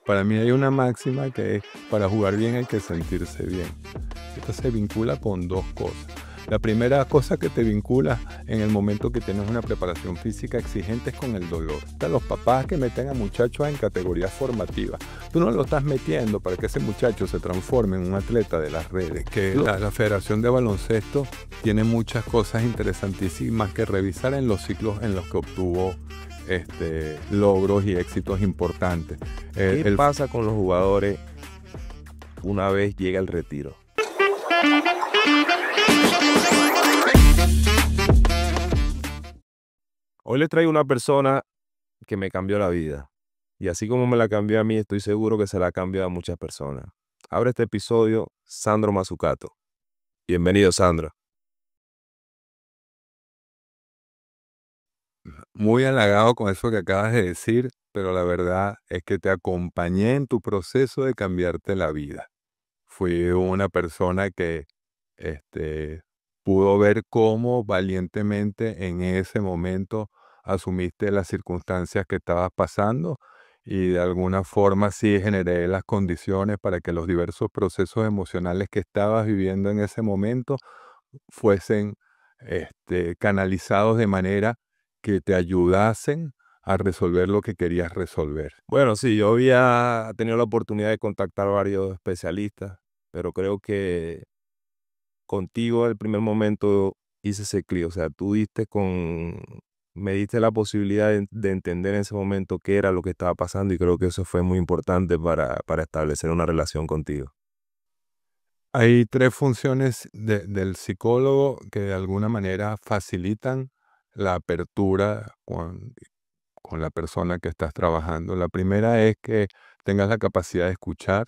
Para mí hay una máxima que es, para jugar bien hay que sentirse bien. Esto se vincula con dos cosas. La primera cosa que te vincula en el momento que tienes una preparación física exigente es con el dolor. Los papás que meten a muchachos en categorías formativas, tú no lo estás metiendo para que ese muchacho se transforme en un atleta de las redes. Que la Federación de Baloncesto tiene muchas cosas interesantísimas que revisar en los ciclos en los que obtuvo logros y éxitos importantes. ¿Qué pasa con los jugadores una vez llega el retiro? Hoy les traigo una persona que me cambió la vida. Y así como me la cambió a mí, estoy seguro que se la cambió a muchas personas. Abre este episodio Sandro Mazzucato. Bienvenido, Sandro. Muy halagado con eso que acabas de decir, pero la verdad es que te acompañé en tu proceso de cambiarte la vida. Fui una persona que pudo ver cómo valientemente en ese momento asumiste las circunstancias que estabas pasando y de alguna forma sí generé las condiciones para que los diversos procesos emocionales que estabas viviendo en ese momento fuesen canalizados de manera que te ayudasen a resolver lo que querías resolver. Bueno, sí, yo había tenido la oportunidad de contactar a varios especialistas, pero creo que contigo al primer momento hice ese clic. O sea, me diste la posibilidad de entender en ese momento qué era lo que estaba pasando y creo que eso fue muy importante para establecer una relación contigo. Hay tres funciones del psicólogo que de alguna manera facilitan la apertura con la persona que estás trabajando. La primera es que tengas la capacidad de escuchar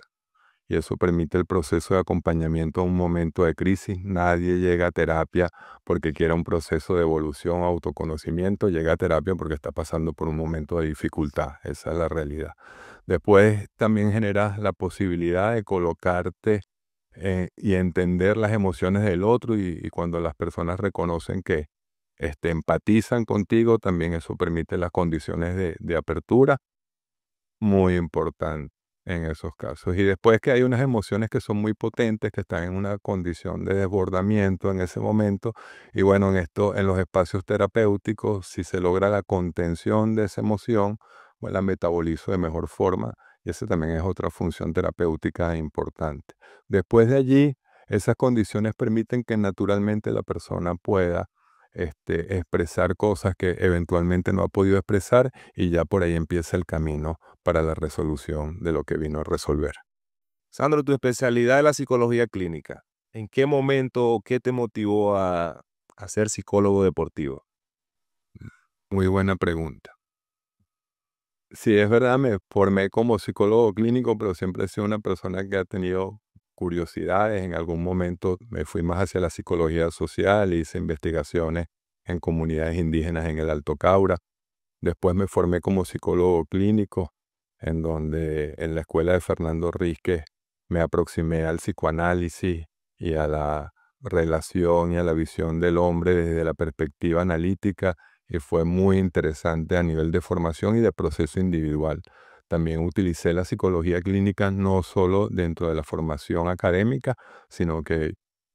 y eso permite el proceso de acompañamiento a un momento de crisis. Nadie llega a terapia porque quiera un proceso de evolución o autoconocimiento, llega a terapia porque está pasando por un momento de dificultad. Esa es la realidad. Después también generas la posibilidad de colocarte y entender las emociones del otro y cuando las personas reconocen que empatizan contigo, también eso permite las condiciones de apertura, muy importante en esos casos. Y después que hay unas emociones que son muy potentes, que están en una condición de desbordamiento en ese momento, y bueno, en los espacios terapéuticos, si se logra la contención de esa emoción, pues la metabolizo de mejor forma, y esa también es otra función terapéutica importante. Después de allí, esas condiciones permiten que naturalmente la persona pueda expresar cosas que eventualmente no ha podido expresar y ya por ahí empieza el camino para la resolución de lo que vino a resolver. Sandro, tu especialidad es la psicología clínica. ¿En qué momento o qué te motivó a ser psicólogo deportivo? Muy buena pregunta. Sí, es verdad, me formé como psicólogo clínico, pero siempre he sido una persona que ha tenido curiosidades. En algún momento me fui más hacia la psicología social, hice investigaciones en comunidades indígenas en el Alto Caura. Después me formé como psicólogo clínico, en donde en la escuela de Fernando Rizquez me aproximé al psicoanálisis y a la relación y a la visión del hombre desde la perspectiva analítica, y fue muy interesante a nivel de formación y de proceso individual. También utilicé la psicología clínica no solo dentro de la formación académica, sino que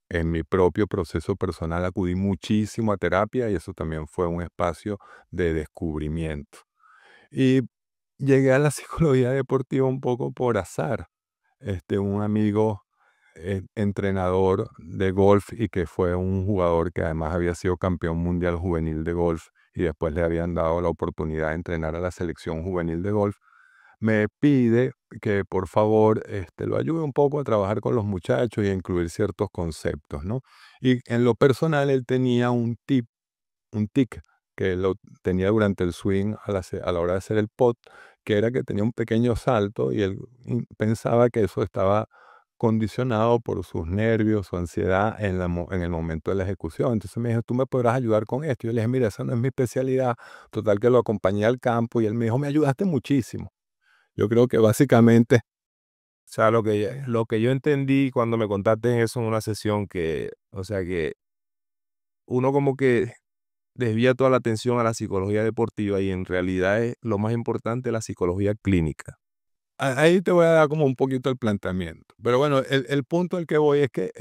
en mi propio proceso personal acudí muchísimo a terapia y eso también fue un espacio de descubrimiento. Y llegué a la psicología deportiva un poco por azar. Un amigo, entrenador de golf y que fue un jugador que además había sido campeón mundial juvenil de golf y después le habían dado la oportunidad de entrenar a la selección juvenil de golf, me pide que por favor lo ayude un poco a trabajar con los muchachos y a incluir ciertos conceptos, ¿no? Y en lo personal él tenía un tic que lo tenía durante el swing a la hora de hacer el pot, que era que tenía un pequeño salto y él pensaba que eso estaba condicionado por sus nervios, su ansiedad en el momento de la ejecución. Entonces me dijo, ¿tú me podrás ayudar con esto? Yo le dije, mira, esa no es mi especialidad. Total que lo acompañé al campo y él me dijo, me ayudaste muchísimo. Yo creo que básicamente, O sea, lo que yo entendí cuando me contaste eso en una sesión o sea, que uno como que desvía toda la atención a la psicología deportiva y en realidad es lo más importante la psicología clínica. ahí te voy a dar como un poquito el planteamiento. Pero bueno, el punto al que voy es que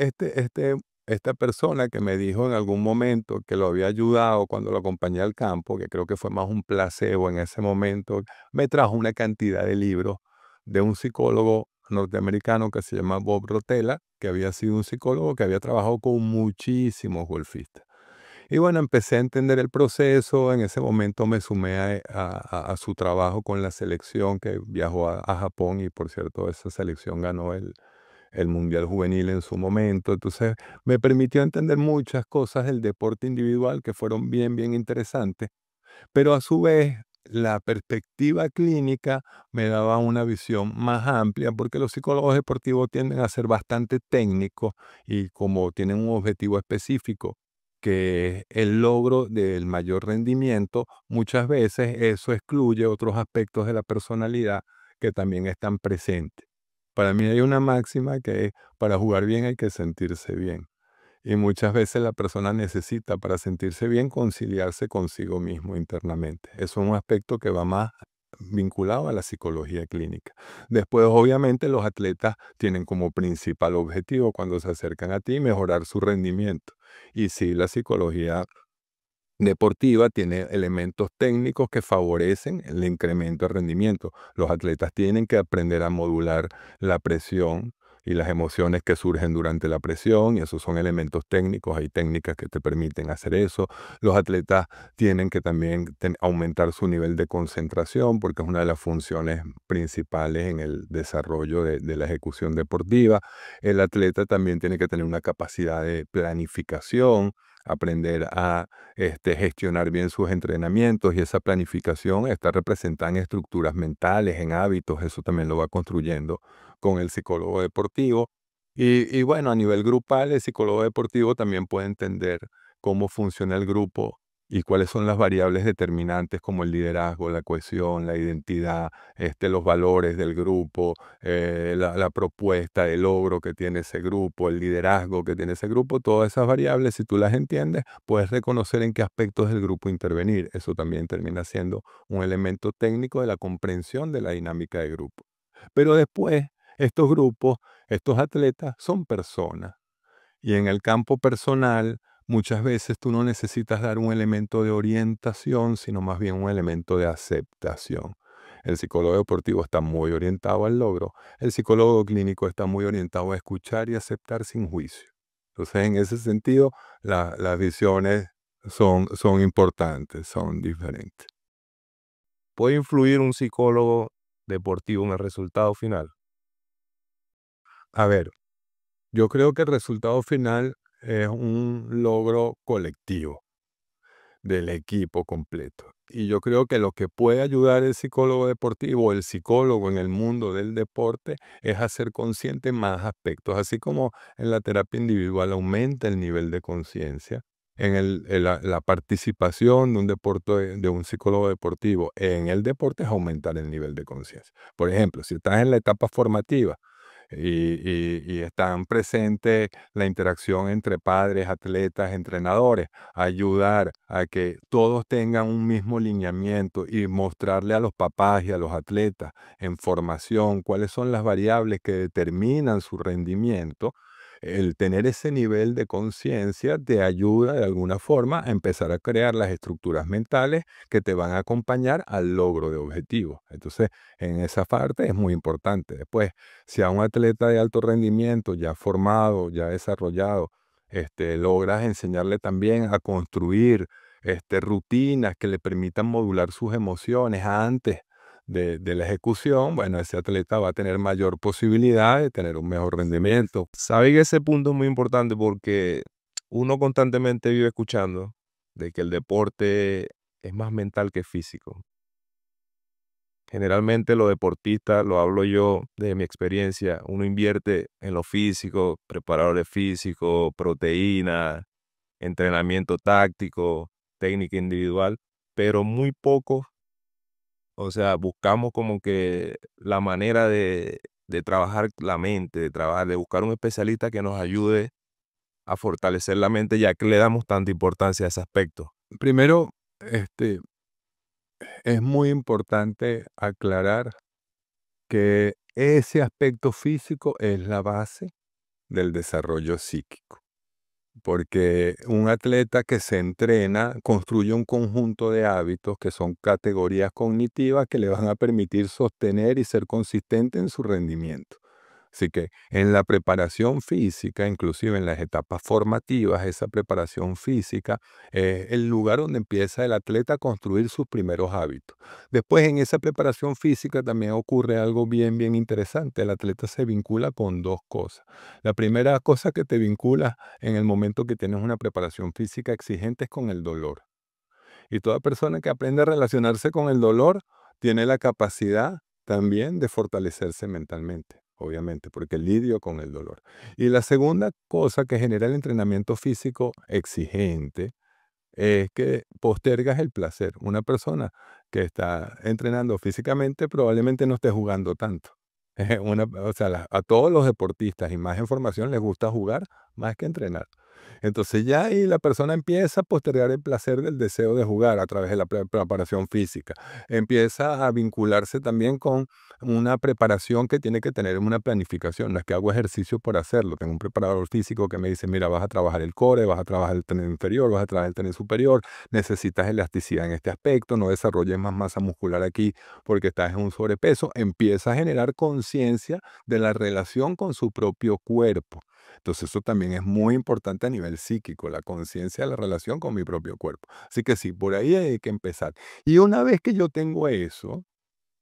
esta persona que me dijo en algún momento que lo había ayudado cuando lo acompañé al campo, que creo que fue más un placebo en ese momento, me trajo una cantidad de libros de un psicólogo norteamericano que se llama Bob Rotella, que había sido un psicólogo que había trabajado con muchísimos golfistas. Y bueno, empecé a entender el proceso. En ese momento me sumé a su trabajo con la selección que viajó a Japón y por cierto esa selección ganó el Mundial Juvenil en su momento. Entonces me permitió entender muchas cosas del deporte individual que fueron bien, bien interesantes. Pero a su vez, la perspectiva clínica me daba una visión más amplia, porque los psicólogos deportivos tienden a ser bastante técnicos y como tienen un objetivo específico, que es el logro del mayor rendimiento, muchas veces eso excluye otros aspectos de la personalidad que también están presentes. Para mí hay una máxima que es, para jugar bien hay que sentirse bien. Y muchas veces la persona necesita para sentirse bien conciliarse consigo mismo internamente. Eso es un aspecto que va más vinculado a la psicología clínica. Después, obviamente, los atletas tienen como principal objetivo cuando se acercan a ti mejorar su rendimiento. Y sí, la psicología deportiva tiene elementos técnicos que favorecen el incremento de rendimiento. Los atletas tienen que aprender a modular la presión y las emociones que surgen durante la presión, y esos son elementos técnicos, hay técnicas que te permiten hacer eso. Los atletas tienen que también aumentar su nivel de concentración, porque es una de las funciones principales en el desarrollo de la ejecución deportiva. El atleta también tiene que tener una capacidad de planificación, aprender a gestionar bien sus entrenamientos, y esa planificación está representada en estructuras mentales, en hábitos, eso también lo va construyendo con el psicólogo deportivo. Y bueno, a nivel grupal, el psicólogo deportivo también puede entender cómo funciona el grupo y cuáles son las variables determinantes como el liderazgo, la cohesión, la identidad, los valores del grupo, la propuesta de logro que tiene ese grupo, el liderazgo que tiene ese grupo. Todas esas variables, si tú las entiendes, puedes reconocer en qué aspectos del grupo intervenir. Eso también termina siendo un elemento técnico de la comprensión de la dinámica de grupo. Pero después, estos grupos, estos atletas son personas. Y en el campo personal, muchas veces tú no necesitas dar un elemento de orientación, sino más bien un elemento de aceptación. El psicólogo deportivo está muy orientado al logro. El psicólogo clínico está muy orientado a escuchar y aceptar sin juicio. Entonces, en ese sentido, las visiones son importantes, son diferentes. ¿Puede influir un psicólogo deportivo en el resultado final? A ver, yo creo que el resultado final es un logro colectivo del equipo completo. Y yo creo que lo que puede ayudar el psicólogo deportivo, el psicólogo en el mundo del deporte, es hacer consciente más aspectos. Así como en la terapia individual aumenta el nivel de conciencia, la participación de un deporte, de un psicólogo deportivo en el deporte es aumentar el nivel de conciencia. Por ejemplo, si estás en la etapa formativa, y están presentes la interacción entre padres, atletas, entrenadores, ayudar a que todos tengan un mismo lineamiento y mostrarle a los papás y a los atletas en formación cuáles son las variables que determinan su rendimiento. El tener ese nivel de conciencia te ayuda de alguna forma a empezar a crear las estructuras mentales que te van a acompañar al logro de objetivos. Entonces, en esa parte es muy importante. Después, si a un atleta de alto rendimiento, ya formado, ya desarrollado, logras enseñarle también a construir rutinas que le permitan modular sus emociones antes de la ejecución, bueno, ese atleta va a tener mayor posibilidad de tener un mejor rendimiento. Saben que ese punto es muy importante porque uno constantemente vive escuchando de que el deporte es más mental que físico. Generalmente los deportistas, lo hablo yo de mi experiencia, uno invierte en lo físico, preparadores físicos, proteína, entrenamiento táctico, técnica individual, pero muy poco, o sea, buscamos como que la manera de trabajar la mente, de buscar un especialista que nos ayude a fortalecer la mente, ya que le damos tanta importancia a ese aspecto. Primero, es muy importante aclarar que ese aspecto físico es la base del desarrollo psíquico. Porque un atleta que se entrena construye un conjunto de hábitos que son categorías cognitivas que le van a permitir sostener y ser consistente en su rendimiento. Así que en la preparación física, inclusive en las etapas formativas, esa preparación física es el lugar donde empieza el atleta a construir sus primeros hábitos. Después en esa preparación física también ocurre algo bien interesante. El atleta se vincula con dos cosas. La primera cosa que te vincula en el momento que tienes una preparación física exigente es con el dolor. Y toda persona que aprende a relacionarse con el dolor tiene la capacidad también de fortalecerse mentalmente, obviamente, porque lidio con el dolor. Y la segunda cosa que genera el entrenamiento físico exigente es que postergas el placer. Una persona que está entrenando físicamente probablemente no esté jugando tanto. O sea, a todos los deportistas y más en formación les gusta jugar más que entrenar. Entonces ya ahí la persona empieza a postergar el placer del deseo de jugar a través de la preparación física. Empieza a vincularse también con una preparación que tiene que tener una planificación. No es que hago ejercicio por hacerlo. Tengo un preparador físico que me dice, mira, vas a trabajar el core, vas a trabajar el tren inferior, vas a trabajar el tren superior, necesitas elasticidad en este aspecto, no desarrolles más masa muscular aquí porque estás en un sobrepeso. Empieza a generar conciencia de la relación con su propio cuerpo. Entonces eso también es muy importante a nivel psíquico, la conciencia de la relación con mi propio cuerpo. Así que sí, por ahí hay que empezar. Y una vez que yo tengo eso,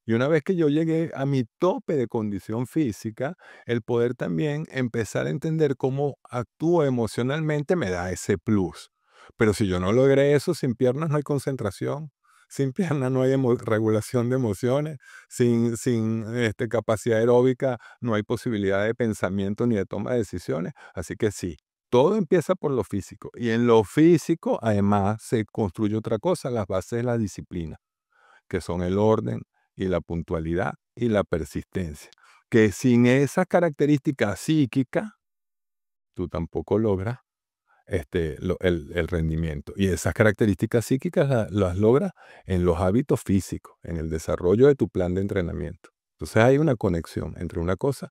y una vez que yo llegué a mi tope de condición física, el poder también empezar a entender cómo actúo emocionalmente me da ese plus. Pero si yo no logré eso, sin piernas no hay concentración, sin piernas no hay regulación de emociones, sin capacidad aeróbica no hay posibilidad de pensamiento ni de toma de decisiones. Así que sí, todo empieza por lo físico. Y en lo físico, además, se construye otra cosa, las bases de la disciplina, que son el orden y la puntualidad y la persistencia. Que sin esas características psíquicas, tú tampoco logras el rendimiento. Y esas características psíquicas las logras en los hábitos físicos, en el desarrollo de tu plan de entrenamiento. Entonces hay una conexión entre una cosa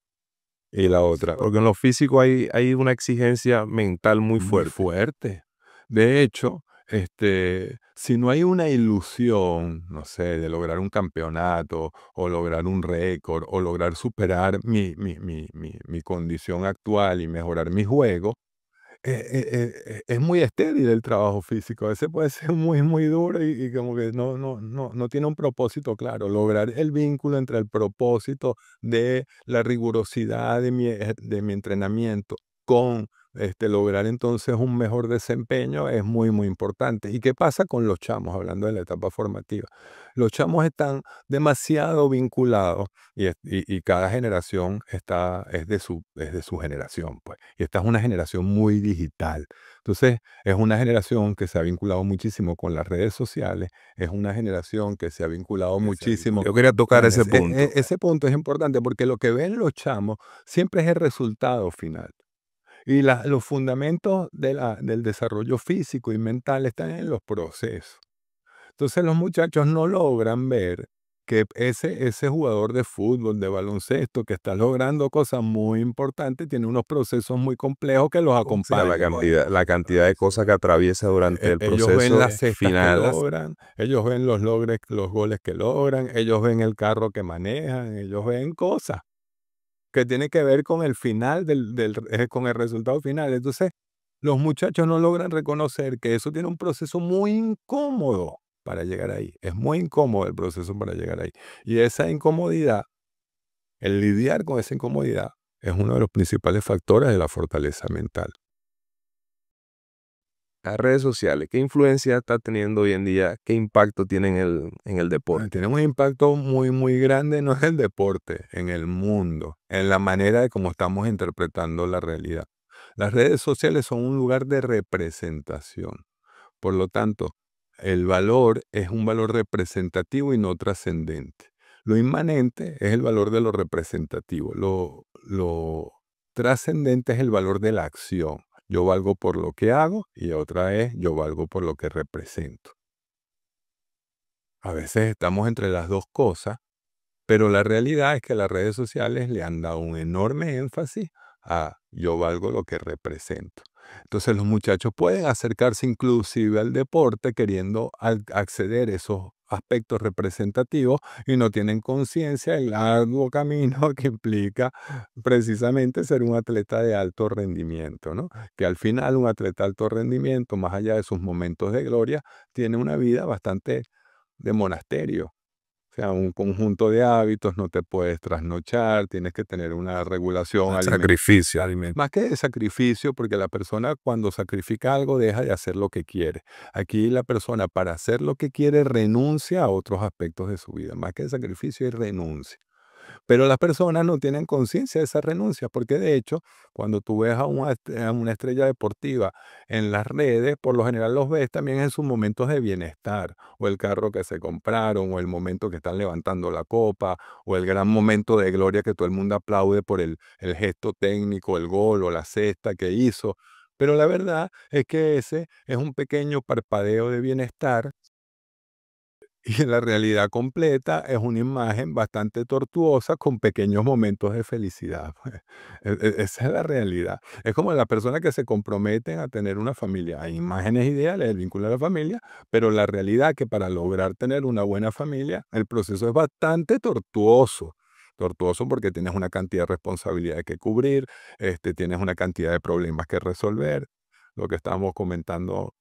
y la otra. Porque en lo físico hay una exigencia mental muy Muy fuerte. fuerte. De hecho, si no hay una ilusión, no sé, de lograr un campeonato, o lograr un récord, o lograr superar mi condición actual y mejorar mi juego, es muy estéril el trabajo físico. A veces puede ser muy duro y como que no tiene un propósito claro. Lograr el vínculo entre el propósito de la rigurosidad de mi entrenamiento con lograr entonces un mejor desempeño es muy importante. ¿Y qué pasa con los chamos, hablando de la etapa formativa? Los chamos están demasiado vinculados y cada generación es de su generación, pues. Y esta es una generación muy digital. Entonces, es una generación que se ha vinculado muchísimo con las redes sociales, es una generación que se ha vinculado muchísimo. Yo quería tocar ese Ese, punto. ese punto es importante porque lo que ven los chamos siempre es el resultado final. Y los fundamentos del desarrollo físico y mental están en los procesos. Entonces los muchachos no logran ver que ese jugador de fútbol, de baloncesto, que está logrando cosas muy importantes, tiene unos procesos muy complejos que los O sea, acompañan. la cantidad de cosas que atraviesa durante el Ellos ven proceso las cestas que final. logran, ellos ven los goles que logran, ellos ven el carro que manejan, ellos ven cosas que tienen que ver con el final con el resultado final. Entonces, los muchachos no logran reconocer que eso tiene un proceso muy incómodo para llegar ahí. Es muy incómodo el proceso para llegar ahí. Y esa incomodidad, el lidiar con esa incomodidad, es uno de los principales factores de la fortaleza mental. Las redes sociales, ¿qué influencia está teniendo hoy en día? ¿Qué impacto tienen en el deporte? Tiene un impacto muy grande, no en el deporte, en el mundo, en la manera de cómo estamos interpretando la realidad. Las redes sociales son un lugar de representación. Por lo tanto, el valor es un valor representativo y no trascendente. Lo inmanente es el valor de lo representativo. Lo trascendente es el valor de la acción. Yo valgo por lo que hago y otra es yo valgo por lo que represento. A veces estamos entre las dos cosas Pero la realidad es que las redes sociales le han dado un enorme énfasis a yo valgo lo que represento. Entonces los muchachos pueden acercarse inclusive al deporte queriendo acceder a esos aspectos representativos y no tienen conciencia del arduo camino que implica precisamente ser un atleta de alto rendimiento, ¿no? Que al final un atleta de alto rendimiento, más allá de sus momentos de gloria, tiene una vida bastante de monasterio. O sea, un conjunto de hábitos, no te puedes trasnochar, tienes que tener una regulación Sacrificio. más que de sacrificio, porque la persona cuando sacrifica algo deja de hacer lo que quiere. Aquí la persona para hacer lo que quiere renuncia a otros aspectos de su vida. Más que de sacrificio y renuncia. Pero las personas no tienen conciencia de esa renuncia, porque de hecho, cuando tú ves a una estrella deportiva en las redes, por lo general los ves también en sus momentos de bienestar, o el carro que se compraron, o el momento que están levantando la copa, o el gran momento de gloria que todo el mundo aplaude por el gesto técnico, el gol o la cesta que hizo. Pero la verdad es que ese es un pequeño parpadeo de bienestar y la realidad completa es una imagen bastante tortuosa con pequeños momentos de felicidad, pues. Esa es la realidad. Es como las personas que se comprometen a tener una familia. Hay imágenes ideales del vínculo de la familia, pero la realidad es que para lograr tener una buena familia, el proceso es bastante tortuoso. Tortuoso porque tienes una cantidad de responsabilidades que cubrir, tienes una cantidad de problemas que resolver, lo que estábamos comentando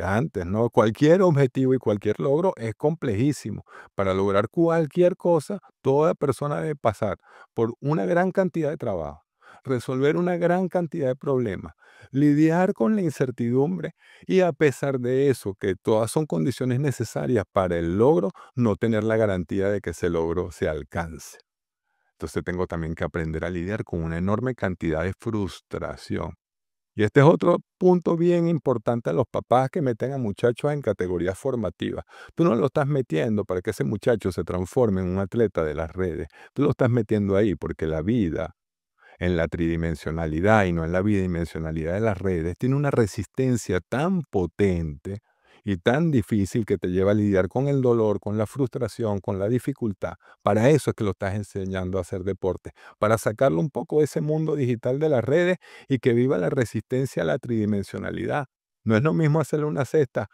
antes, ¿no? Cualquier objetivo y cualquier logro es complejísimo. Para lograr cualquier cosa, toda persona debe pasar por una gran cantidad de trabajo, resolver una gran cantidad de problemas, lidiar con la incertidumbre y a pesar de eso, que todas son condiciones necesarias para el logro, no tener la garantía de que ese logro se alcance. Entonces tengo también que aprender a lidiar con una enorme cantidad de frustración. Y este es otro punto bien importante a los papás que meten a muchachos en categorías formativas. Tú no lo estás metiendo para que ese muchacho se transforme en un atleta de las redes. Tú lo estás metiendo ahí porque la vida en la tridimensionalidad y no en la bidimensionalidad de las redes, tiene una resistencia tan potente y tan difícil que te lleva a lidiar con el dolor, con la frustración, con la dificultad. Para eso es que lo estás enseñando a hacer deporte, para sacarlo un poco de ese mundo digital de las redes y que viva la resistencia a la tridimensionalidad. No es lo mismo hacerle una cesta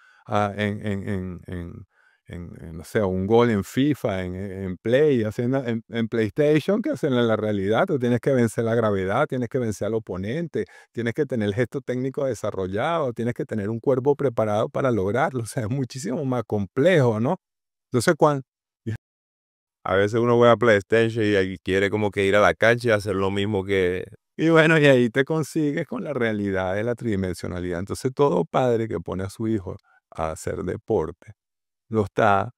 no sé, un gol en FIFA, en Play, en PlayStation, que hacerlo en la realidad. Tú tienes que vencer la gravedad, tienes que vencer al oponente, tienes que tener el gesto técnico desarrollado, tienes que tener un cuerpo preparado para lograrlo. O sea, es muchísimo más complejo, ¿no? Entonces, cuando... A veces uno juega PlayStation y ahí quiere como que ir a la cancha y hacer lo mismo que... Y bueno, y ahí te consigues con la realidad de la tridimensionalidad. Entonces, todo padre que pone a su hijo a hacer deporte, lo está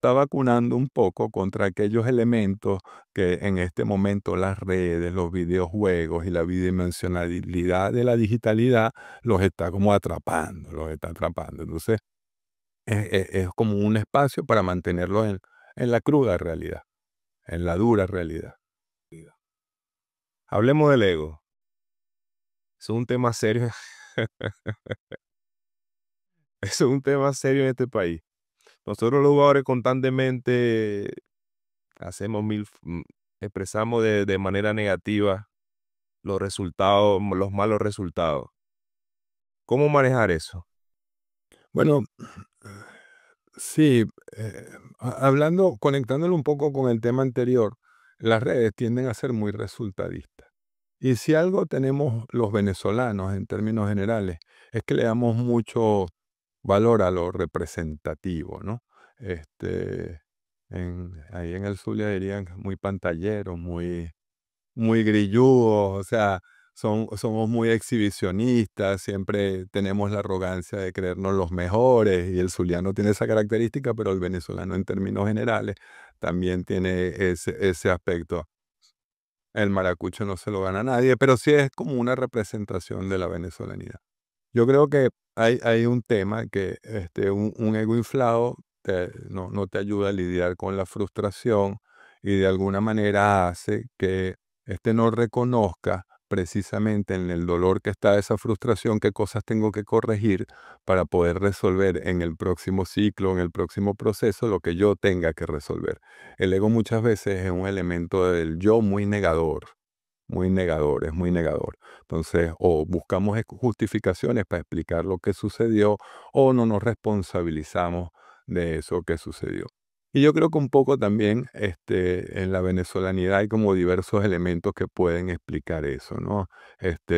vacunando un poco contra aquellos elementos que en este momento las redes, los videojuegos y la bidimensionalidad de la digitalidad los está como atrapando, los está atrapando. Entonces, es como un espacio para mantenerlo en la cruda realidad, en la dura realidad. Hablemos del ego. Es un tema serio. Es un tema serio en este país. Nosotros los jugadores constantemente hacemos expresamos de manera negativa los resultados, los malos resultados. ¿Cómo manejar eso? Bueno, sí, hablando, conectándolo un poco con el tema anterior, las redes tienden a ser muy resultadistas. Y si algo tenemos los venezolanos en términos generales, es que le damos mucho valor a lo representativo, ¿no? Ahí en el Zulia dirían que muy pantalleros, muy grilludos, o sea, somos muy exhibicionistas, siempre tenemos la arrogancia de creernos los mejores, y el zuliano tiene esa característica, pero el venezolano en términos generales también tiene ese aspecto. El maracucho no se lo gana a nadie, pero sí es como una representación de la venezolanidad. Yo creo que hay un tema que un ego inflado no te ayuda a lidiar con la frustración y de alguna manera hace que no reconozca precisamente en el dolor que está esa frustración, qué cosas tengo que corregir para poder resolver en el próximo ciclo, en el próximo proceso, lo que yo tenga que resolver. El ego muchas veces es un elemento del yo muy negador, es muy negador. Entonces, o buscamos justificaciones para explicar lo que sucedió, o no nos responsabilizamos de eso que sucedió. Y yo creo que un poco también en la venezolanidad hay como diversos elementos que pueden explicar eso, ¿no?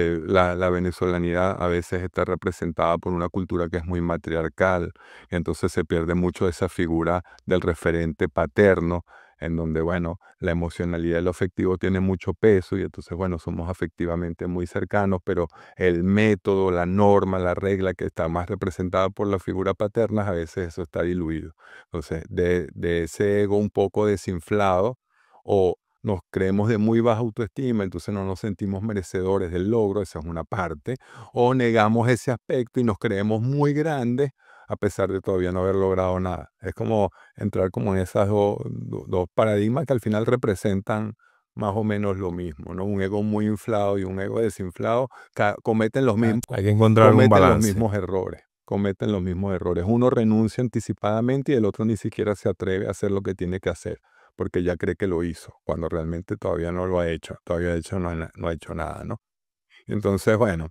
La venezolanidad a veces está representada por una cultura que es muy matriarcal, entonces se pierde mucho esa figura del referente paterno, en donde, bueno, la emocionalidad y lo afectivo tiene mucho peso y entonces, bueno, somos afectivamente muy cercanos, pero el método, la norma, la regla que está más representada por la figura paterna, a veces eso está diluido. Entonces, de ese ego un poco desinflado o nos creemos de muy baja autoestima, entonces no nos sentimos merecedores del logro, esa es una parte, o negamos ese aspecto y nos creemos muy grandes a pesar de todavía no haber logrado nada. Es como entrar como en esas dos paradigmas que al final representan más o menos lo mismo, ¿no? Un ego muy inflado y un ego desinflado cometen los mismos, Hay que encontrar un cometen los balance. mismos errores, cometen los mismos errores. Uno renuncia anticipadamente y el otro ni siquiera se atreve a hacer lo que tiene que hacer, porque ya cree que lo hizo, cuando realmente todavía no lo ha hecho, todavía de hecho no ha hecho nada, ¿no? Entonces, bueno,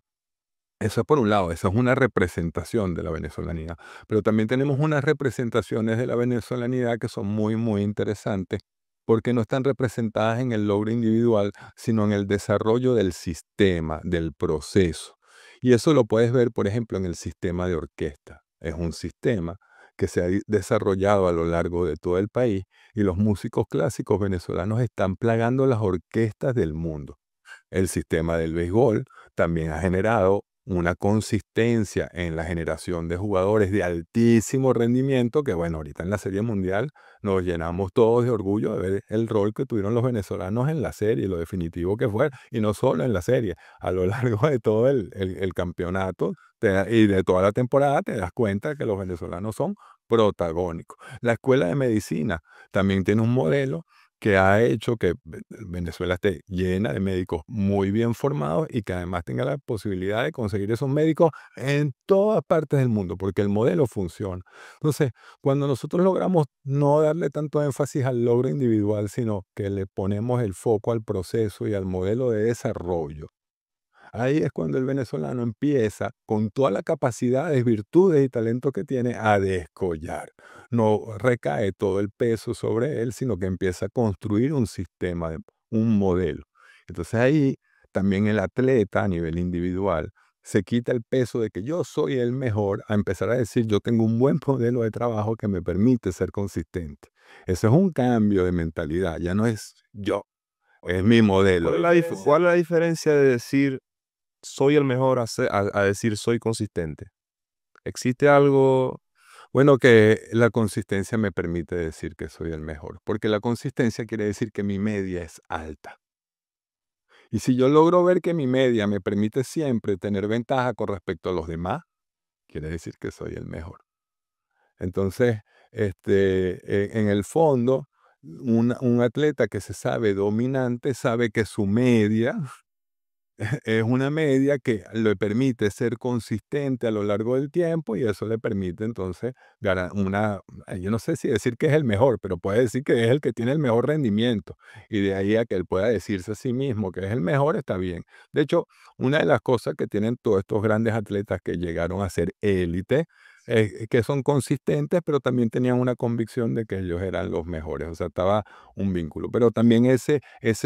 eso por un lado, eso es una representación de la venezolanidad, pero también tenemos unas representaciones de la venezolanidad que son muy, muy interesantes, porque no están representadas en el logro individual, sino en el desarrollo del sistema, del proceso. Y eso lo puedes ver, por ejemplo, en el sistema de orquesta. Es un sistema que se ha desarrollado a lo largo de todo el país y los músicos clásicos venezolanos están plagando las orquestas del mundo. El sistema del béisbol también ha generado una consistencia en la generación de jugadores de altísimo rendimiento que, bueno, ahorita en la Serie Mundial nos llenamos todos de orgullo de ver el rol que tuvieron los venezolanos en la serie, lo definitivo que fue, y no solo en la serie, a lo largo de todo el campeonato y de toda la temporada te das cuenta que los venezolanos son protagónicos. La Escuela de Medicina también tiene un modelo que ha hecho que Venezuela esté llena de médicos muy bien formados y que además tenga la posibilidad de conseguir esos médicos en todas partes del mundo, porque el modelo funciona. Entonces, cuando nosotros logramos no darle tanto énfasis al logro individual, sino que le ponemos el foco al proceso y al modelo de desarrollo, ahí es cuando el venezolano empieza, con todas las capacidades, virtudes y talentos que tiene, a descollar. No recae todo el peso sobre él, sino que empieza a construir un sistema, un modelo. Entonces ahí también el atleta a nivel individual se quita el peso de que yo soy el mejor a empezar a decir yo tengo un buen modelo de trabajo que me permite ser consistente. Eso es un cambio de mentalidad, ya no es yo, es mi modelo. ¿Cuál es la diferencia de decir soy el mejor a decir soy consistente? ¿Existe algo? Bueno, que la consistencia me permite decir que soy el mejor, porque la consistencia quiere decir que mi media es alta. Y si yo logro ver que mi media me permite siempre tener ventaja con respecto a los demás, quiere decir que soy el mejor. Entonces, en el fondo, un atleta que se sabe dominante sabe que su media es una media que le permite ser consistente a lo largo del tiempo y eso le permite entonces yo no sé si decir que es el mejor, pero puede decir que es el que tiene el mejor rendimiento y de ahí a que él pueda decirse a sí mismo que es el mejor está bien. De hecho, una de las cosas que tienen todos estos grandes atletas que llegaron a ser élite es que son consistentes, pero también tenían una convicción de que ellos eran los mejores, o sea, estaba un vínculo. Pero también ese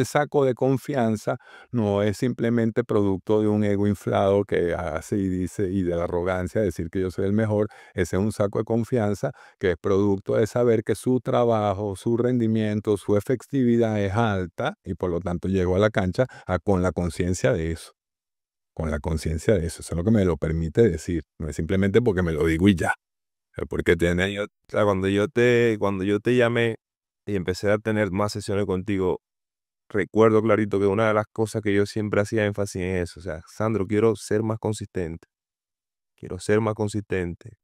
saco de confianza no es simplemente producto de un ego inflado que hace y dice, y de la arrogancia de decir que yo soy el mejor. Ese es un saco de confianza que es producto de saber que su trabajo, su rendimiento, su efectividad es alta y por lo tanto llego a la cancha con la conciencia de eso. Con la conciencia de eso. Eso es lo que me lo permite decir. No es simplemente porque me lo digo y ya. Es porque tiene. O sea, cuando yo te llamé y empecé a tener más sesiones contigo, recuerdo clarito que una de las cosas que yo siempre hacía énfasis en eso, o sea, Sandro, quiero ser más consistente, quiero ser más consistente.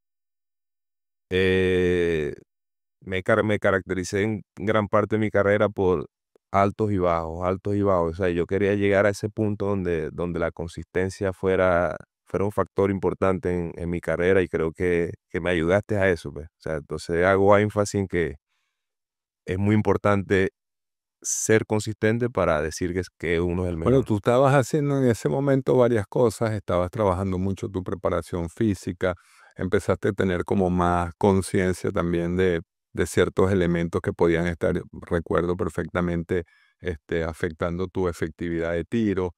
Me caractericé en gran parte de mi carrera por altos y bajos, altos y bajos. O sea, yo quería llegar a ese punto donde la consistencia fuera un factor importante en mi carrera y creo que me ayudaste a eso, pues. O sea, entonces hago énfasis en que es muy importante ser consistente para decir que uno es el Bueno, mejor. tú estabas haciendo en ese momento varias cosas, estabas trabajando mucho tu preparación física, empezaste a tener como más conciencia también de ciertos elementos que podían estar, recuerdo perfectamente, afectando tu efectividad de tiro,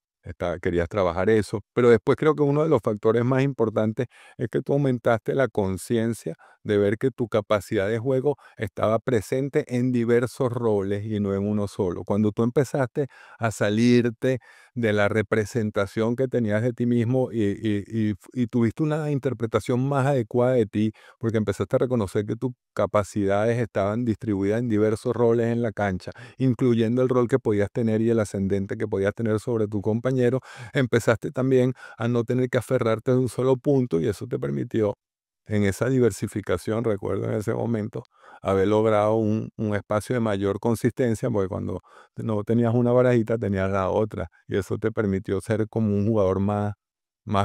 querías trabajar eso, pero después creo que uno de los factores más importantes es que tú aumentaste la conciencia de ver que tu capacidad de juego estaba presente en diversos roles y no en uno solo. Cuando tú empezaste a salirte de la representación que tenías de ti mismo y tuviste una interpretación más adecuada de ti, porque empezaste a reconocer que tus capacidades estaban distribuidas en diversos roles en la cancha, incluyendo el rol que podías tener y el ascendente que podías tener sobre tu compañero, empezaste también a no tener que aferrarte a un solo punto y eso te permitió en esa diversificación, recuerdo en ese momento, haber logrado un espacio de mayor consistencia, porque cuando no tenías una barajita, tenías la otra. Y eso te permitió ser como un jugador más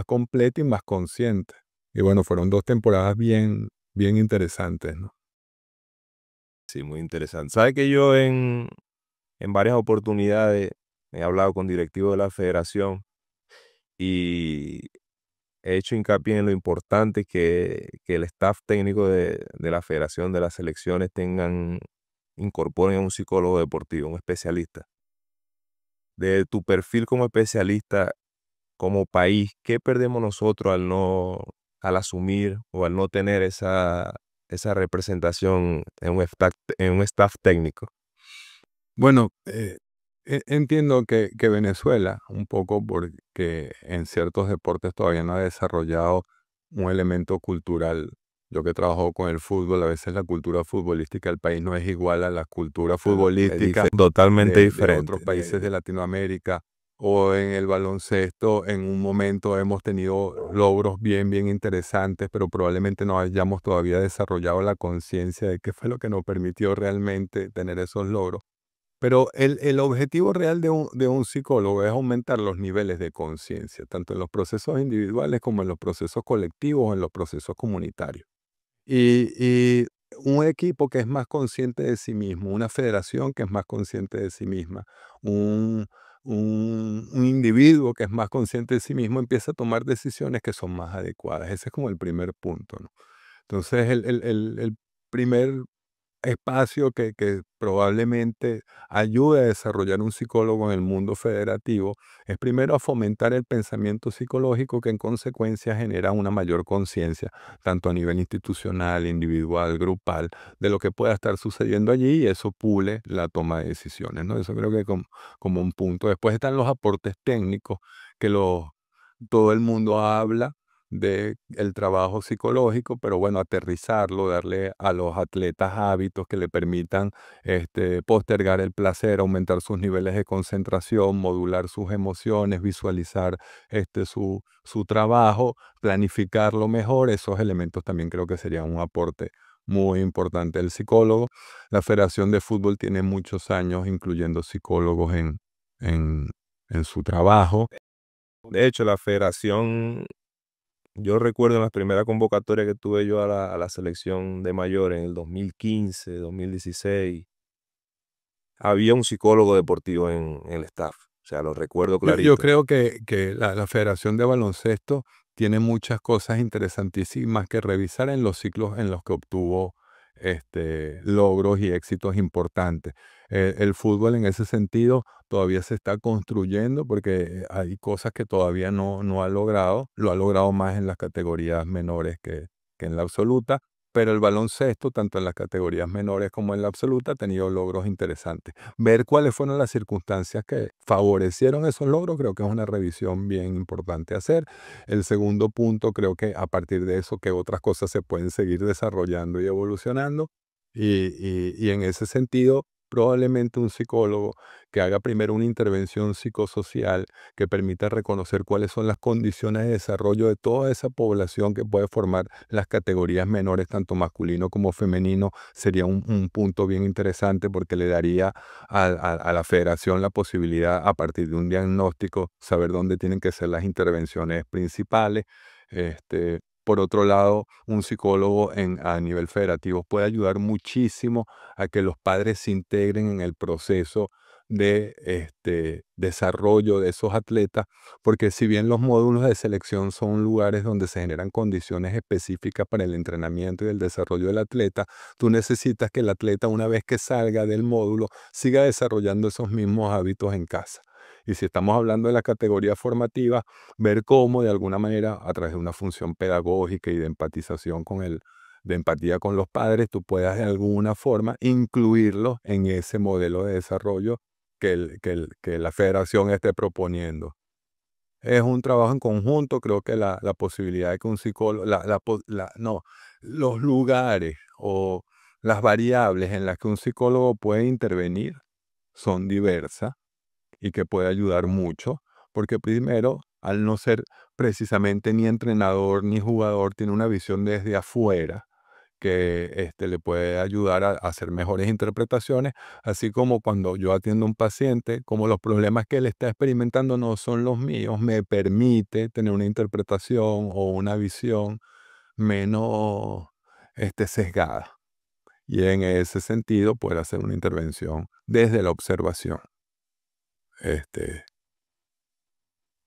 completo y más consciente. Y bueno, fueron 2 temporadas bien interesantes, ¿no? Sí, muy interesante. ¿Sabes que yo en varias oportunidades he hablado con directivos de la federación y he hecho hincapié en lo importante que el staff técnico de la federación, de las selecciones, incorporen a un psicólogo deportivo, un especialista? De tu perfil como especialista, como país, ¿qué perdemos nosotros al asumir o al no tener esa representación en un staff técnico? Bueno, entiendo que Venezuela, un poco porque en ciertos deportes todavía no ha desarrollado un elemento cultural. Yo que trabajo con el fútbol, a veces la cultura futbolística del país no es igual a la cultura Claro, futbolística totalmente de otros diferente. países de Latinoamérica. O en el baloncesto, en un momento hemos tenido logros bien interesantes, pero probablemente no hayamos todavía desarrollado la conciencia de qué fue lo que nos permitió realmente tener esos logros. Pero el objetivo real de un psicólogo es aumentar los niveles de conciencia, tanto en los procesos individuales como en los procesos colectivos o en los procesos comunitarios. Y un equipo que es más consciente de sí mismo, una federación que es más consciente de sí misma, un, un individuo que es más consciente de sí mismo empieza a tomar decisiones que son más adecuadas. Ese es como el primer punto, ¿no? Entonces, el primer espacio que probablemente ayude a desarrollar un psicólogo en el mundo federativo es primero a fomentar el pensamiento psicológico que en consecuencia genera una mayor conciencia, tanto a nivel institucional, individual, grupal, de lo que pueda estar sucediendo allí y eso pule la toma de decisiones, ¿no? Eso creo que como un punto. Después están los aportes técnicos que todo el mundo habla de el trabajo psicológico, pero bueno, aterrizarlo, darle a los atletas hábitos que le permitan postergar el placer, aumentar sus niveles de concentración, modular sus emociones, visualizar su trabajo, planificarlo mejor. Esos elementos también creo que serían un aporte muy importante del psicólogo. La Federación de Fútbol tiene muchos años incluyendo psicólogos en, en su trabajo. De hecho, la federación, yo recuerdo en las primeras convocatorias que tuve yo a la selección de mayores en el 2015, 2016, había un psicólogo deportivo en el staff. O sea, lo recuerdo Yo clarito. creo que la Federación de Baloncesto tiene muchas cosas interesantísimas que revisar en los ciclos en los que obtuvo logros y éxitos importantes. El fútbol en ese sentido todavía se está construyendo porque hay cosas que todavía no ha logrado, lo ha logrado más en las categorías menores que en la absoluta, pero el baloncesto, tanto en las categorías menores como en la absoluta, ha tenido logros interesantes. Ver cuáles fueron las circunstancias que favorecieron esos logros, creo que es una revisión bien importante hacer. El segundo punto, creo que a partir de eso, que otras cosas se pueden seguir desarrollando y evolucionando. Y en ese sentido, probablemente un psicólogo que haga primero una intervención psicosocial que permita reconocer cuáles son las condiciones de desarrollo de toda esa población que puede formar las categorías menores, tanto masculino como femenino, sería un punto bien interesante porque le daría a la federación la posibilidad, a partir de un diagnóstico, saber dónde tienen que ser las intervenciones principales. Por otro lado, un psicólogo a nivel federativo puede ayudar muchísimo a que los padres se integren en el proceso de desarrollo de esos atletas, porque si bien los módulos de selección son lugares donde se generan condiciones específicas para el entrenamiento y el desarrollo del atleta, tú necesitas que el atleta, una vez que salga del módulo, siga desarrollando esos mismos hábitos en casa. Y si estamos hablando de la categoría formativa, ver cómo de alguna manera, a través de una función pedagógica y de empatización de empatía con los padres, tú puedas de alguna forma incluirlos en ese modelo de desarrollo que la federación esté proponiendo. Es un trabajo en conjunto, creo que la posibilidad de que un psicólogo, no, los lugares o las variables en las que un psicólogo puede intervenir son diversas y que puede ayudar mucho, porque primero, al no ser precisamente ni entrenador ni jugador, tiene una visión desde afuera que le puede ayudar a hacer mejores interpretaciones, así como cuando yo atiendo a un paciente, como los problemas que él está experimentando no son los míos, me permite tener una interpretación o una visión menos sesgada. Y en ese sentido, puede hacer una intervención desde la observación este,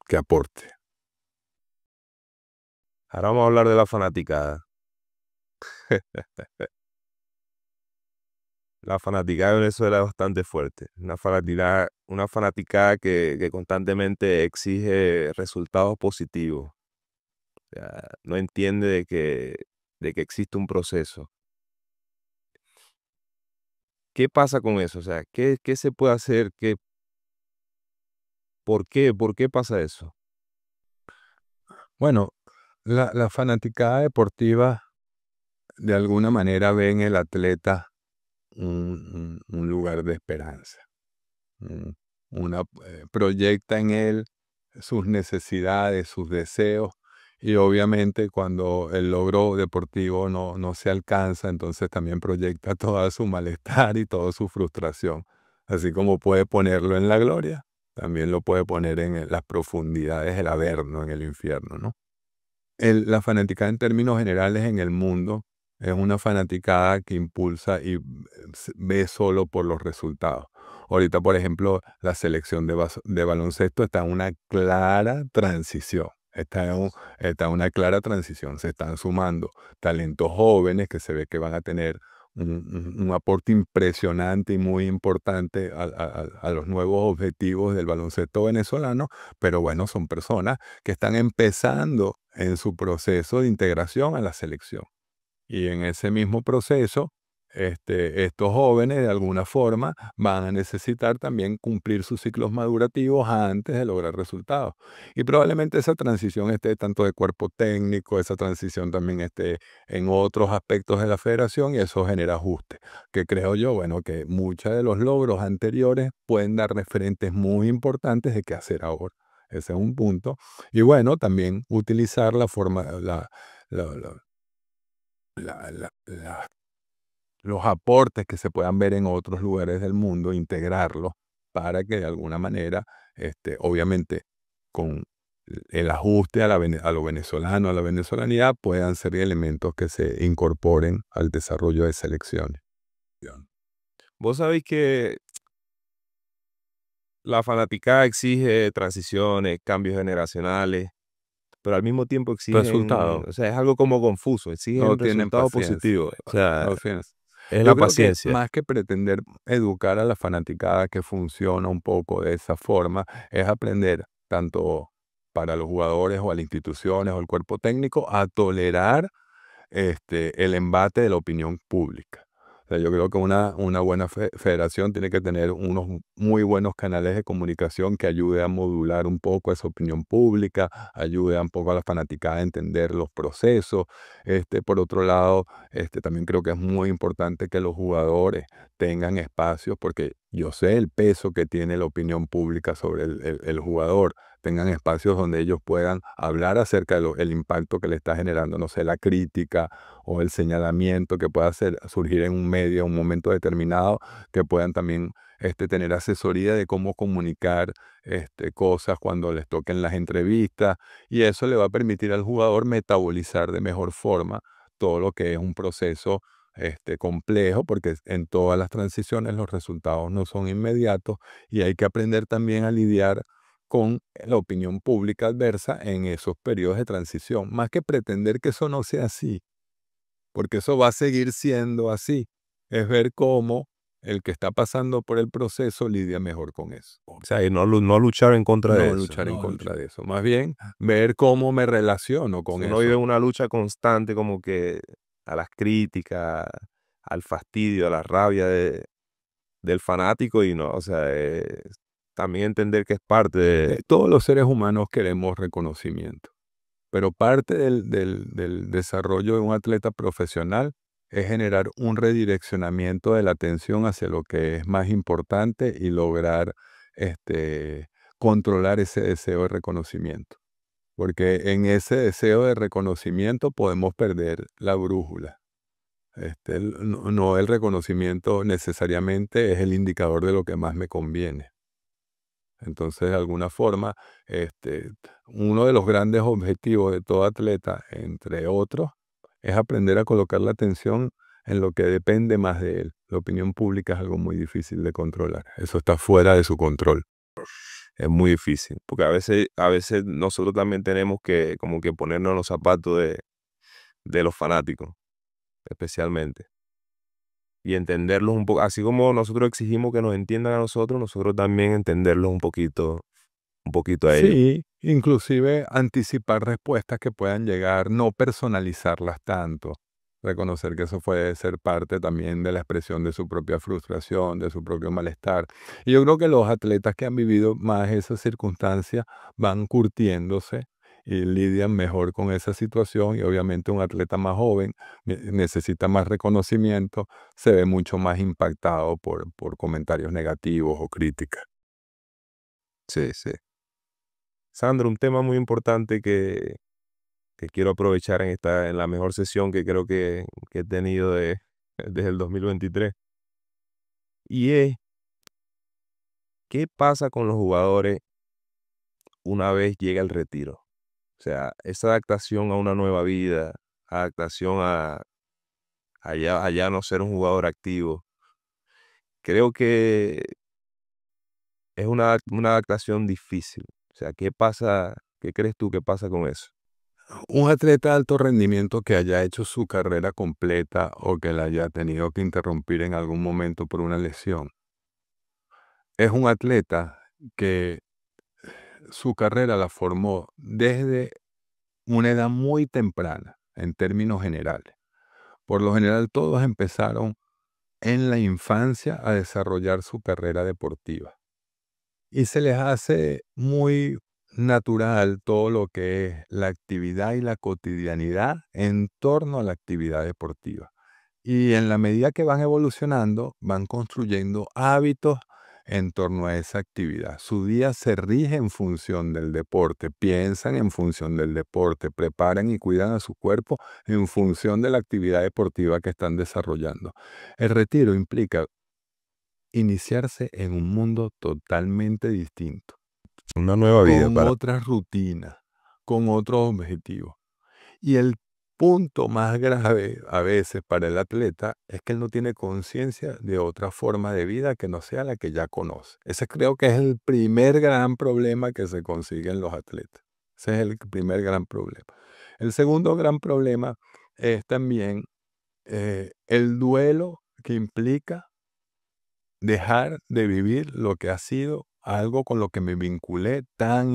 que aporte. Ahora vamos a hablar de la fanaticada. La fanaticada de Venezuela es bastante fuerte. Una fanaticada que constantemente exige resultados positivos. O sea, no entiende de que existe un proceso. ¿Qué pasa con eso? O sea, ¿qué se puede hacer? ¿Por qué? ¿Por qué pasa eso? Bueno, la fanaticada deportiva de alguna manera ve en el atleta un lugar de esperanza. mm, Proyecta en él sus necesidades, sus deseos, y obviamente cuando el logro deportivo no se alcanza, entonces también proyecta toda su malestar y toda su frustración. Así como puede ponerlo en la gloria, también lo puede poner en las profundidades del Averno, en el infierno, ¿no? La fanaticada en términos generales en el mundo es una fanaticada que impulsa y ve solo por los resultados. Ahorita, por ejemplo, la selección de baloncesto está en una clara transición. Está en una clara transición. Se están sumando talentos jóvenes que se ve que van a tener un aporte impresionante y muy importante a los nuevos objetivos del baloncesto venezolano, pero bueno, son personas que están empezando en su proceso de integración a la selección. Y en ese mismo proceso, estos jóvenes de alguna forma van a necesitar también cumplir sus ciclos madurativos antes de lograr resultados. Y probablemente esa transición esté tanto de cuerpo técnico, esa transición también esté en otros aspectos de la federación, y eso genera ajustes, que creo yo, bueno, que muchos de los logros anteriores pueden dar referentes muy importantes de qué hacer ahora. Ese es un punto. Y bueno, también utilizar la forma, la- la- los aportes que se puedan ver en otros lugares del mundo, integrarlos para que de alguna manera, obviamente, con el ajuste a lo venezolano, a la venezolanidad, puedan ser elementos que se incorporen al desarrollo de selecciones. Vos sabéis que la fanaticada exige transiciones, cambios generacionales, pero al mismo tiempo exigen, Resultado, o sea, es algo como confuso, no exigen tienen resultados paciencia. positivos. O sea, No tienen- es Yo la creo que paciencia. más que pretender educar a la fanaticada que funciona un poco de esa forma, es aprender tanto para los jugadores o a las instituciones o el cuerpo técnico a tolerar el embate de la opinión pública. O sea, yo creo que una buena federación tiene que tener unos muy buenos canales de comunicación que ayude a modular un poco esa opinión pública, ayude un poco a la fanaticada a entender los procesos. Por otro lado, también creo que es muy importante que los jugadores tengan espacios, porque yo sé el peso que tiene la opinión pública sobre el jugador, tengan espacios donde ellos puedan hablar acerca del impacto que le está generando, no sé, la crítica o el señalamiento que pueda surgir en un medio en un momento determinado, que puedan también tener asesoría de cómo comunicar cosas cuando les toquen las entrevistas, y eso le va a permitir al jugador metabolizar de mejor forma todo lo que es un proceso complejo, porque en todas las transiciones los resultados no son inmediatos y hay que aprender también a lidiar con la opinión pública adversa en esos periodos de transición, más que pretender que eso no sea así, porque eso va a seguir siendo así. Es ver cómo el que está pasando por el proceso lidia mejor con eso. O sea, y no luchar en contra de No eso. luchar en contra de eso, más bien ver cómo me relaciono con Uno vive eso. una lucha constante como que a las críticas, al fastidio, a la rabia del fanático y no, o sea, también entender que es parte de... Todos los seres humanos queremos reconocimiento, pero parte del desarrollo de un atleta profesional es generar un redireccionamiento de la atención hacia lo que es más importante y lograr este, controlar ese deseo de reconocimiento. Porque en ese deseo de reconocimiento podemos perder la brújula. No el reconocimiento necesariamente es el indicador de lo que más me conviene. Entonces, de alguna forma, uno de los grandes objetivos de todo atleta, entre otros, es aprender a colocar la atención en lo que depende más de él. La opinión pública es algo muy difícil de controlar. Eso está fuera de su control. Es muy difícil, porque a veces nosotros también tenemos que como que ponernos en los zapatos de los fanáticos, especialmente. Y entenderlos un poco, así como nosotros exigimos que nos entiendan a nosotros también entenderlos un poquito a ellos. Sí, inclusive anticipar respuestas que puedan llegar, no personalizarlas tanto. Reconocer que eso puede ser parte también de la expresión de su propia frustración, de su propio malestar. Y yo creo que los atletas que han vivido más esas circunstancias van curtiéndose y lidian mejor con esa situación. Y obviamente un atleta más joven necesita más reconocimiento, se ve mucho más impactado por comentarios negativos o críticas. Sí, sí. Sandro, un tema muy importante que quiero aprovechar en la mejor sesión que creo que he tenido desde el 2023. Y es, ¿qué pasa con los jugadores una vez llega el retiro? O sea, esa adaptación a una nueva vida, adaptación a ya no ser un jugador activo. Creo que es una adaptación difícil. O sea, ¿qué pasa? ¿Qué crees tú que pasa con eso? Un atleta de alto rendimiento que haya hecho su carrera completa o que la haya tenido que interrumpir en algún momento por una lesión, es un atleta que su carrera la formó desde una edad muy temprana, en términos generales. Por lo general, todos empezaron en la infancia a desarrollar su carrera deportiva. Y se les hace muy natural todo lo que es la actividad y la cotidianidad en torno a la actividad deportiva. Y en la medida que van evolucionando, van construyendo hábitos en torno a esa actividad. Su día se rige en función del deporte, piensan en función del deporte, preparan y cuidan a su cuerpo en función de la actividad deportiva que están desarrollando. El retiro implica iniciarse en un mundo totalmente distinto, Una nueva vida con para... otras rutinas, con otros objetivos. Y el punto más grave a veces para el atleta es que él no tiene conciencia de otra forma de vida que no sea la que ya conoce. Ese creo que es el primer gran problema que se consigue en los atletas. Ese es el primer gran problema. El segundo gran problema es también el duelo que implica dejar de vivir lo que ha sido algo con lo que me vinculé tan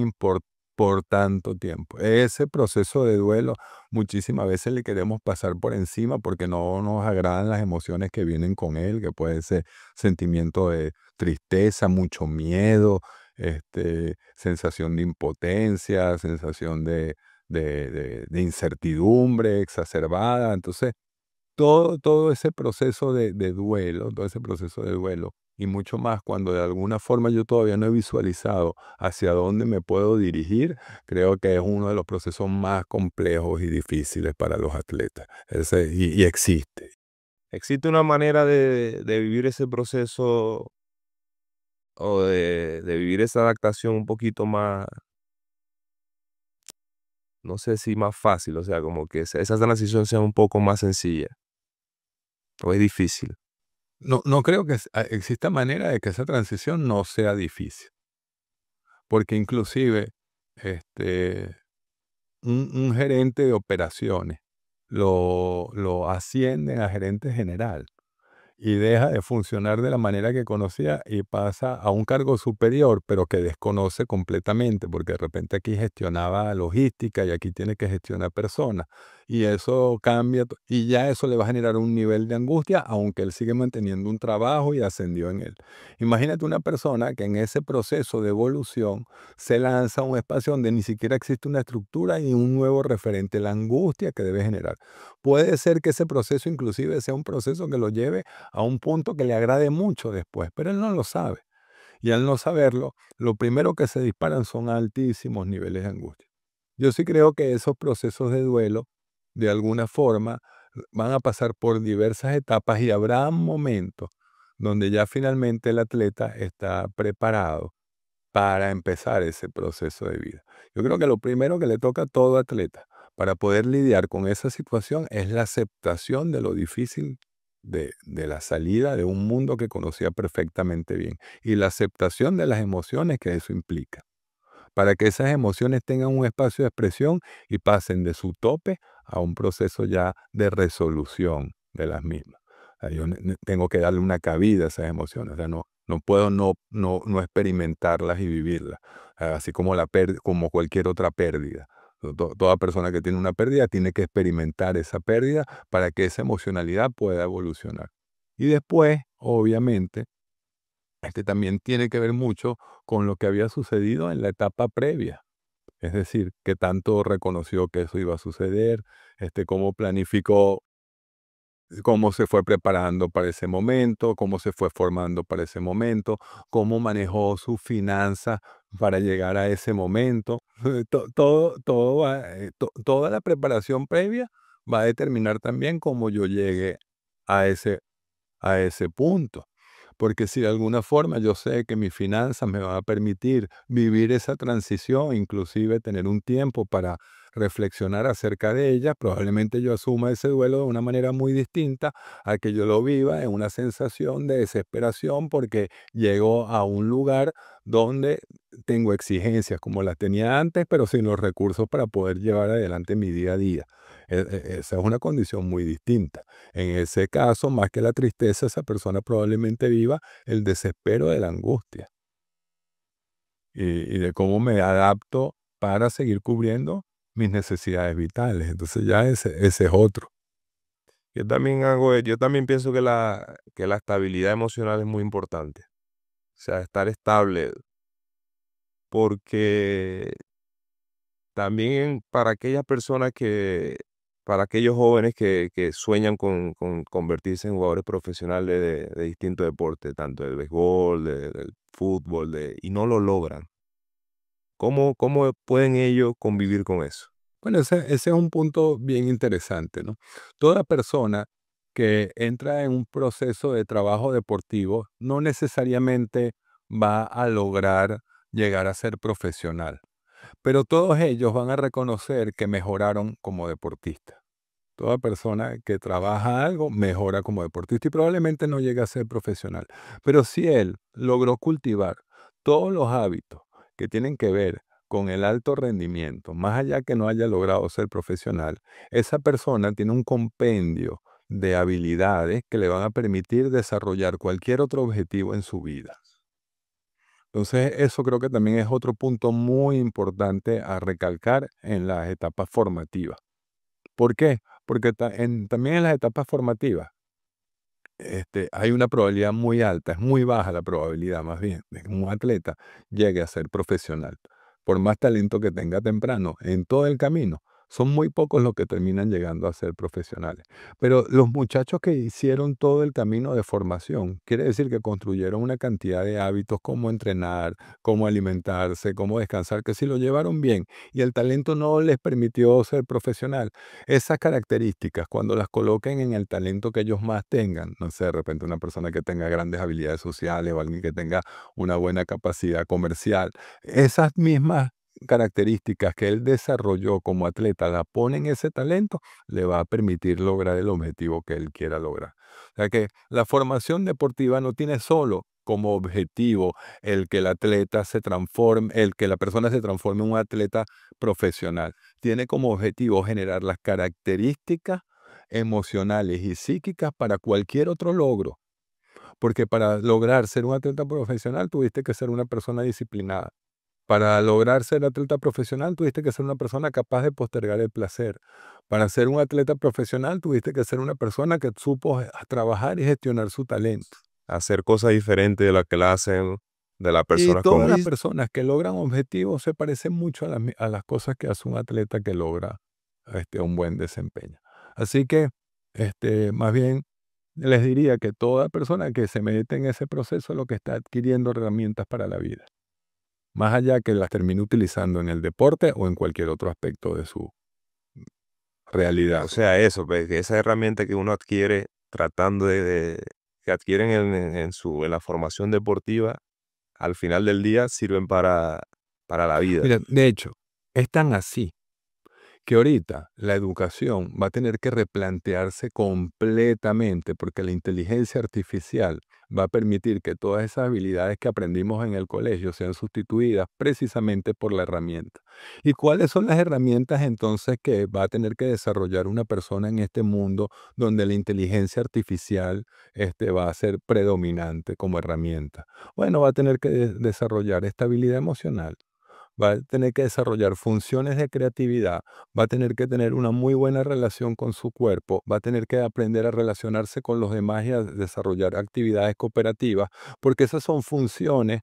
por tanto tiempo. Ese proceso de duelo muchísimas veces le queremos pasar por encima porque no nos agradan las emociones que vienen con él, que puede ser sentimiento de tristeza, mucho miedo, sensación de impotencia, sensación de incertidumbre exacerbada. Entonces, todo ese proceso de duelo, todo ese proceso de duelo, y mucho más cuando de alguna forma yo todavía no he visualizado hacia dónde me puedo dirigir, creo que es uno de los procesos más complejos y difíciles para los atletas. Y existe. ¿Existe una manera de vivir ese proceso o de vivir esa adaptación un poquito más, no sé si más fácil, o sea, como que esa transición sea un poco más sencilla o es difícil? No creo que exista manera de que esa transición no sea difícil, porque inclusive este, un gerente de operaciones lo ascienden a gerente general y deja de funcionar de la manera que conocía y pasa a un cargo superior, pero que desconoce completamente, porque de repente aquí gestionaba logística y aquí tiene que gestionar personas. Y eso cambia, y ya eso le va a generar un nivel de angustia, aunque él sigue manteniendo un trabajo y ascendió en él. Imagínate una persona que en ese proceso de evolución se lanza a un espacio donde ni siquiera existe una estructura y un nuevo referente, la angustia que debe generar. Puede ser que ese proceso inclusive sea un proceso que lo lleve a un punto que le agrade mucho después, pero él no lo sabe. Y al no saberlo, lo primero que se disparan son altísimos niveles de angustia. Yo sí creo que esos procesos de duelo, de alguna forma, van a pasar por diversas etapas y habrá momentos donde ya finalmente el atleta está preparado para empezar ese proceso de vida. Yo creo que lo primero que le toca a todo atleta para poder lidiar con esa situación es la aceptación de lo difícil de la salida de un mundo que conocía perfectamente bien y la aceptación de las emociones que eso implica, para que esas emociones tengan un espacio de expresión y pasen de su tope a un proceso ya de resolución de las mismas. O sea, yo tengo que darle una cabida a esas emociones, o sea, no puedo no experimentarlas y vivirlas, así como como cualquier otra pérdida. Toda persona que tiene una pérdida tiene que experimentar esa pérdida para que esa emocionalidad pueda evolucionar. Y después, obviamente, también tiene que ver mucho con lo que había sucedido en la etapa previa. Es decir, qué tanto reconoció que eso iba a suceder, cómo planificó, cómo se fue preparando para ese momento, cómo se fue formando para ese momento, cómo manejó sus finanzas para llegar a ese momento. Toda la preparación previa va a determinar también cómo yo llegue a ese punto. Porque si de alguna forma yo sé que mis finanzas me van a permitir vivir esa transición, inclusive tener un tiempo para reflexionar acerca de ella, probablemente yo asuma ese duelo de una manera muy distinta a que yo lo viva en una sensación de desesperación porque llego a un lugar donde tengo exigencias como las tenía antes, pero sin los recursos para poder llevar adelante mi día a día. Esa es una condición muy distinta. En ese caso, más que la tristeza, esa persona probablemente viva el desespero de la angustia y de cómo me adapto para seguir cubriendo mis necesidades vitales. Entonces ya ese es otro. Yo también pienso que la estabilidad emocional es muy importante. O sea, estar estable, porque también para aquellas personas para aquellos jóvenes que sueñan con convertirse en jugadores profesionales de distintos deportes, tanto del béisbol, del fútbol, y no lo logran. ¿Cómo pueden ellos convivir con eso? Bueno, ese es un punto bien interesante, ¿no? Toda persona que entra en un proceso de trabajo deportivo no necesariamente va a lograr llegar a ser profesional, pero todos ellos van a reconocer que mejoraron como deportistas. Toda persona que trabaja algo mejora como deportista y probablemente no llegue a ser profesional. Pero si él logró cultivar todos los hábitos que tienen que ver con el alto rendimiento, más allá que no haya logrado ser profesional, esa persona tiene un compendio de habilidades que le van a permitir desarrollar cualquier otro objetivo en su vida. Entonces, eso creo que también es otro punto muy importante a recalcar en las etapas formativas. ¿Por qué? Porque también en las etapas formativas hay una probabilidad muy alta, es muy baja la probabilidad más bien, de que un atleta llegue a ser profesional. Por más talento que tenga temprano, en todo el camino, son muy pocos los que terminan llegando a ser profesionales. Pero los muchachos que hicieron todo el camino de formación, quiere decir que construyeron una cantidad de hábitos, cómo entrenar, cómo alimentarse, cómo descansar, que si lo llevaron bien y el talento no les permitió ser profesional, esas características, cuando las coloquen en el talento que ellos más tengan, no sé, de repente una persona que tenga grandes habilidades sociales o alguien que tenga una buena capacidad comercial, esas mismas características que él desarrolló como atleta, la pone en ese talento, le va a permitir lograr el objetivo que él quiera lograr. O sea que la formación deportiva no tiene solo como objetivo el que el atleta se transforme, el que la persona se transforme en un atleta profesional, tiene como objetivo generar las características emocionales y psíquicas para cualquier otro logro. Porque para lograr ser un atleta profesional tuviste que ser una persona disciplinada. Para lograr ser atleta profesional tuviste que ser una persona capaz de postergar el placer. Para ser un atleta profesional tuviste que ser una persona que supo trabajar y gestionar su talento. Hacer cosas diferentes de las que la hacen de las Y personas todas las comunes. personas que logran objetivos se parecen mucho a las cosas que hace un atleta que logra un buen desempeño. Así que, más bien, les diría que toda persona que se mete en ese proceso lo que está adquiriendo herramientas para la vida, más allá que las termine utilizando en el deporte o en cualquier otro aspecto de su realidad. O sea, eso, pues, que esa herramienta que uno adquiere tratando que adquieren en la formación deportiva, al final del día sirven para la vida. Mira, de hecho, es tan así que ahorita la educación va a tener que replantearse completamente porque la inteligencia artificial va a permitir que todas esas habilidades que aprendimos en el colegio sean sustituidas precisamente por la herramienta. ¿Y cuáles son las herramientas entonces que va a tener que desarrollar una persona en este mundo donde la inteligencia artificial va a ser predominante como herramienta? Bueno, va a tener que desarrollar estabilidad emocional, va a tener que desarrollar funciones de creatividad, va a tener que tener una muy buena relación con su cuerpo, va a tener que aprender a relacionarse con los demás y a desarrollar actividades cooperativas, porque esas son funciones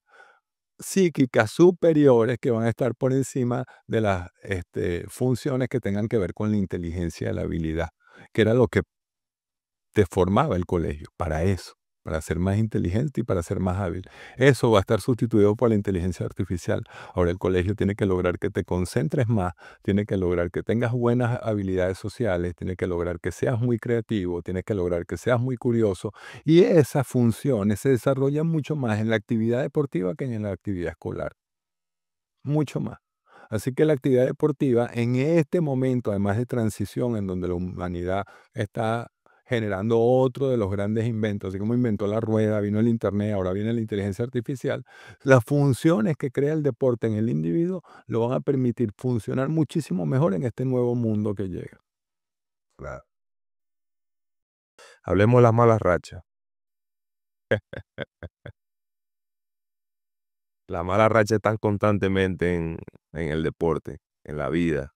psíquicas superiores que van a estar por encima de las funciones que tengan que ver con la inteligencia y la habilidad, que era lo que te formaba el colegio para eso, para ser más inteligente y para ser más hábil. Eso va a estar sustituido por la inteligencia artificial. Ahora el colegio tiene que lograr que te concentres más, tiene que lograr que tengas buenas habilidades sociales, tiene que lograr que seas muy creativo, tiene que lograr que seas muy curioso. Y esas funciones se desarrollan mucho más en la actividad deportiva que en la actividad escolar. Mucho más. Así que la actividad deportiva en este momento, además de transición, en donde la humanidad está generando otro de los grandes inventos, así como inventó la rueda, vino el internet, ahora viene la inteligencia artificial, las funciones que crea el deporte en el individuo lo van a permitir funcionar muchísimo mejor en este nuevo mundo que llega. Claro. Hablemos de las malas rachas. Las malas rachas están constantemente en el deporte, en la vida.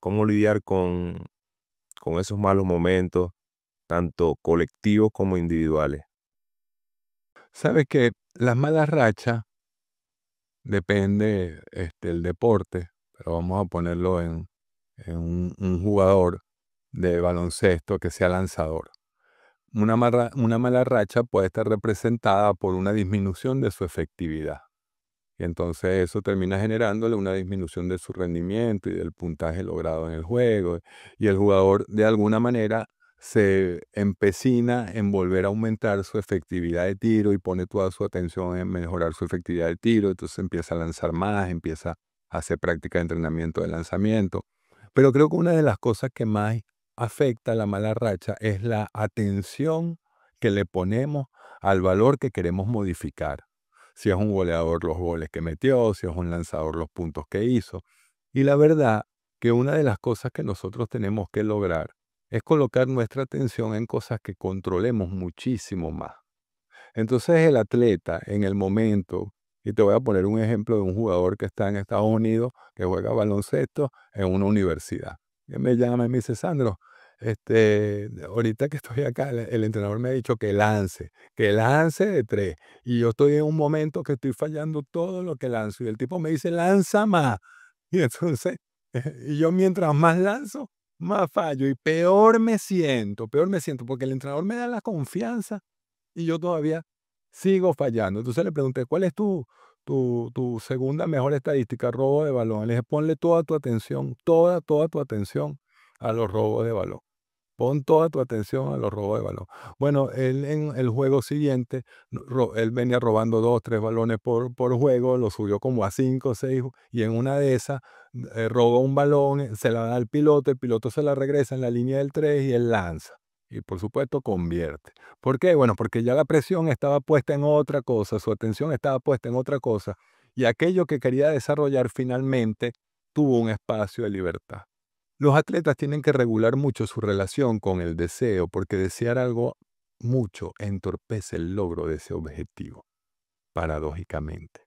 ¿Cómo lidiar con esos malos momentos, tanto colectivos como individuales? Sabes que las malas rachas depende el deporte, pero vamos a ponerlo en un jugador de baloncesto que sea lanzador. Una mala racha puede estar representada por una disminución de su efectividad. Y entonces eso termina generándole una disminución de su rendimiento y del puntaje logrado en el juego. Y el jugador de alguna manera se empecina en volver a aumentar su efectividad de tiro y pone toda su atención en mejorar su efectividad de tiro. Entonces empieza a lanzar más, empieza a hacer práctica de entrenamiento de lanzamiento. Pero creo que una de las cosas que más afecta la mala racha es la atención que le ponemos al valor que queremos modificar. Si es un goleador, los goles que metió, si es un lanzador, los puntos que hizo. Y la verdad que una de las cosas que nosotros tenemos que lograr es colocar nuestra atención en cosas que controlemos muchísimo más. Entonces el atleta en el momento Y te voy a poner un ejemplo de un jugador que está en Estados Unidos, que juega baloncesto en una universidad. Él me llama y me dice, Sandro, ahorita que estoy acá, el entrenador me ha dicho que lance de 3. Y yo estoy en un momento que estoy fallando todo lo que lanzo. Y el tipo me dice, lanza más. Y entonces, y yo mientras más lanzo, más fallo. Y peor me siento, porque el entrenador me da la confianza y yo todavía sigo fallando. Entonces le pregunté, ¿cuál es tu segunda mejor estadística? Robo de balón. Le dije, ponle toda tu atención, toda tu atención a los robos de balón. Pon toda tu atención a los robos de balón. Bueno, él en el juego siguiente, él venía robando 2, 3 balones por juego, lo subió como a 5, 6, y en una de esas roba un balón, se la da al piloto, el piloto se la regresa en la línea del 3 y él lanza. Y por supuesto convierte. ¿Por qué? Bueno, porque ya la presión estaba puesta en otra cosa, su atención estaba puesta en otra cosa, y aquello que quería desarrollar finalmente tuvo un espacio de libertad. Los atletas tienen que regular mucho su relación con el deseo, porque desear algo mucho entorpece el logro de ese objetivo, paradójicamente.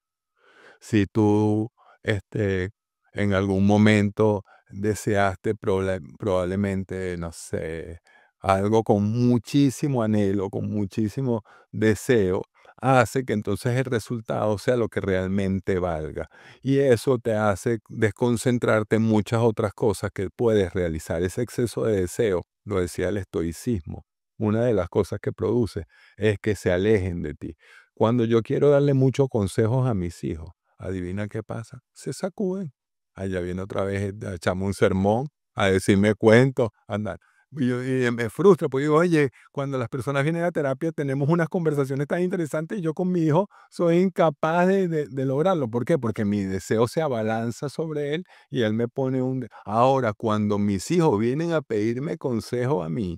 Si tú, este, en algún momento deseaste probablemente, no sé, algo con muchísimo anhelo, con muchísimo deseo, hace que entonces el resultado sea lo que realmente valga. Y eso te hace desconcentrarte en muchas otras cosas que puedes realizar. Ese exceso de deseo, lo decía el estoicismo, una de las cosas que produce es que se alejen de ti. Cuando yo quiero darle muchos consejos a mis hijos, adivina qué pasa, se sacuden. Allá viene otra vez a echarme un sermón, a decirme cuentos, andar. Y me frustra, porque digo, oye, cuando las personas vienen a terapia tenemos unas conversaciones tan interesantes y yo con mi hijo soy incapaz de lograrlo. ¿Por qué? Porque mi deseo se abalanza sobre él y él me pone Ahora, cuando mis hijos vienen a pedirme consejo a mí,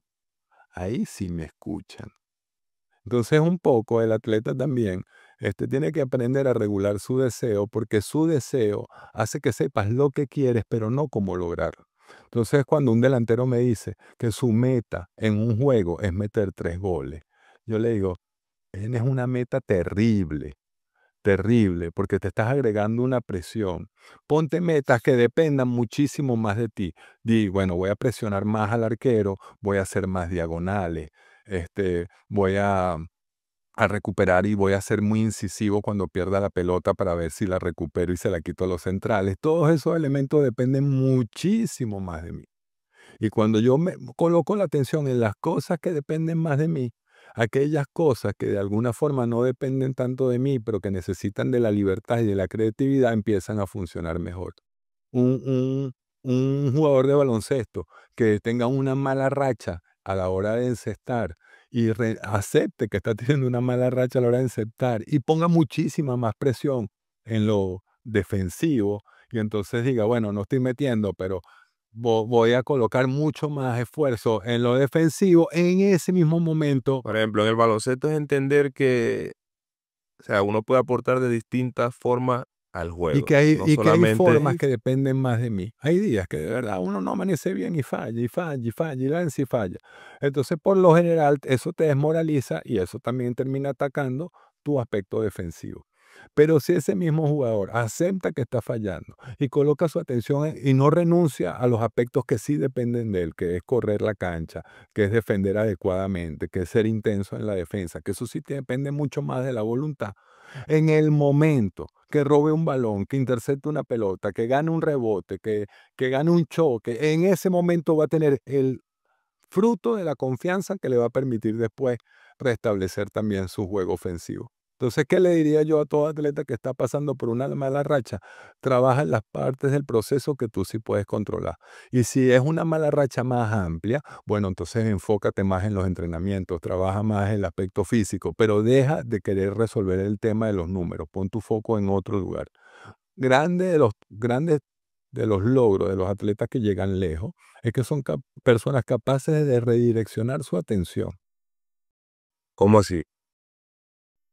ahí sí me escuchan. Entonces, un poco el atleta también, tiene que aprender a regular su deseo, porque su deseo hace que sepas lo que quieres, pero no cómo lograrlo. Entonces, cuando un delantero me dice que su meta en un juego es meter 3 goles, yo le digo, tienes una meta terrible, terrible, porque te estás agregando una presión. Ponte metas que dependan muchísimo más de ti. Di, bueno, voy a presionar más al arquero, voy a hacer más diagonales, voy a recuperar y voy a ser muy incisivo cuando pierda la pelota para ver si la recupero y se la quito a los centrales. Todos esos elementos dependen muchísimo más de mí. Y cuando yo me coloco la atención en las cosas que dependen más de mí, aquellas cosas que de alguna forma no dependen tanto de mí, pero que necesitan de la libertad y de la creatividad, empiezan a funcionar mejor. Un jugador de baloncesto que tenga una mala racha a la hora de encestar y acepte que está teniendo una mala racha a la hora de encestar y ponga muchísima más presión en lo defensivo y entonces diga, bueno, no estoy metiendo, pero voy a colocar mucho más esfuerzo en lo defensivo en ese mismo momento. Por ejemplo, en el baloncesto es entender que, o sea, uno puede aportar de distintas formas al Y juego. que hay No y que hay solamente formas que dependen más de mí. Hay días que de verdad uno no amanece bien y falla, y falla, y falla, y lanza y falla. Entonces, por lo general, eso te desmoraliza y eso también termina atacando tu aspecto defensivo. Pero si ese mismo jugador acepta que está fallando y coloca su atención y no renuncia a los aspectos que sí dependen de él, que es correr la cancha, que es defender adecuadamente, que es ser intenso en la defensa, que eso sí depende mucho más de la voluntad, en el momento que robe un balón, que intercepte una pelota, que gane un rebote, que gane un choque, en ese momento va a tener el fruto de la confianza que le va a permitir después restablecer también su juego ofensivo. Entonces, ¿qué le diría yo a todo atleta que está pasando por una mala racha? Trabaja en las partes del proceso que tú sí puedes controlar. Y si es una mala racha más amplia, bueno, entonces enfócate más en los entrenamientos, trabaja más en el aspecto físico, pero deja de querer resolver el tema de los números, pon tu foco en otro lugar. Grandes de los logros de los atletas que llegan lejos es que son personas capaces de redireccionar su atención. ¿cómo así?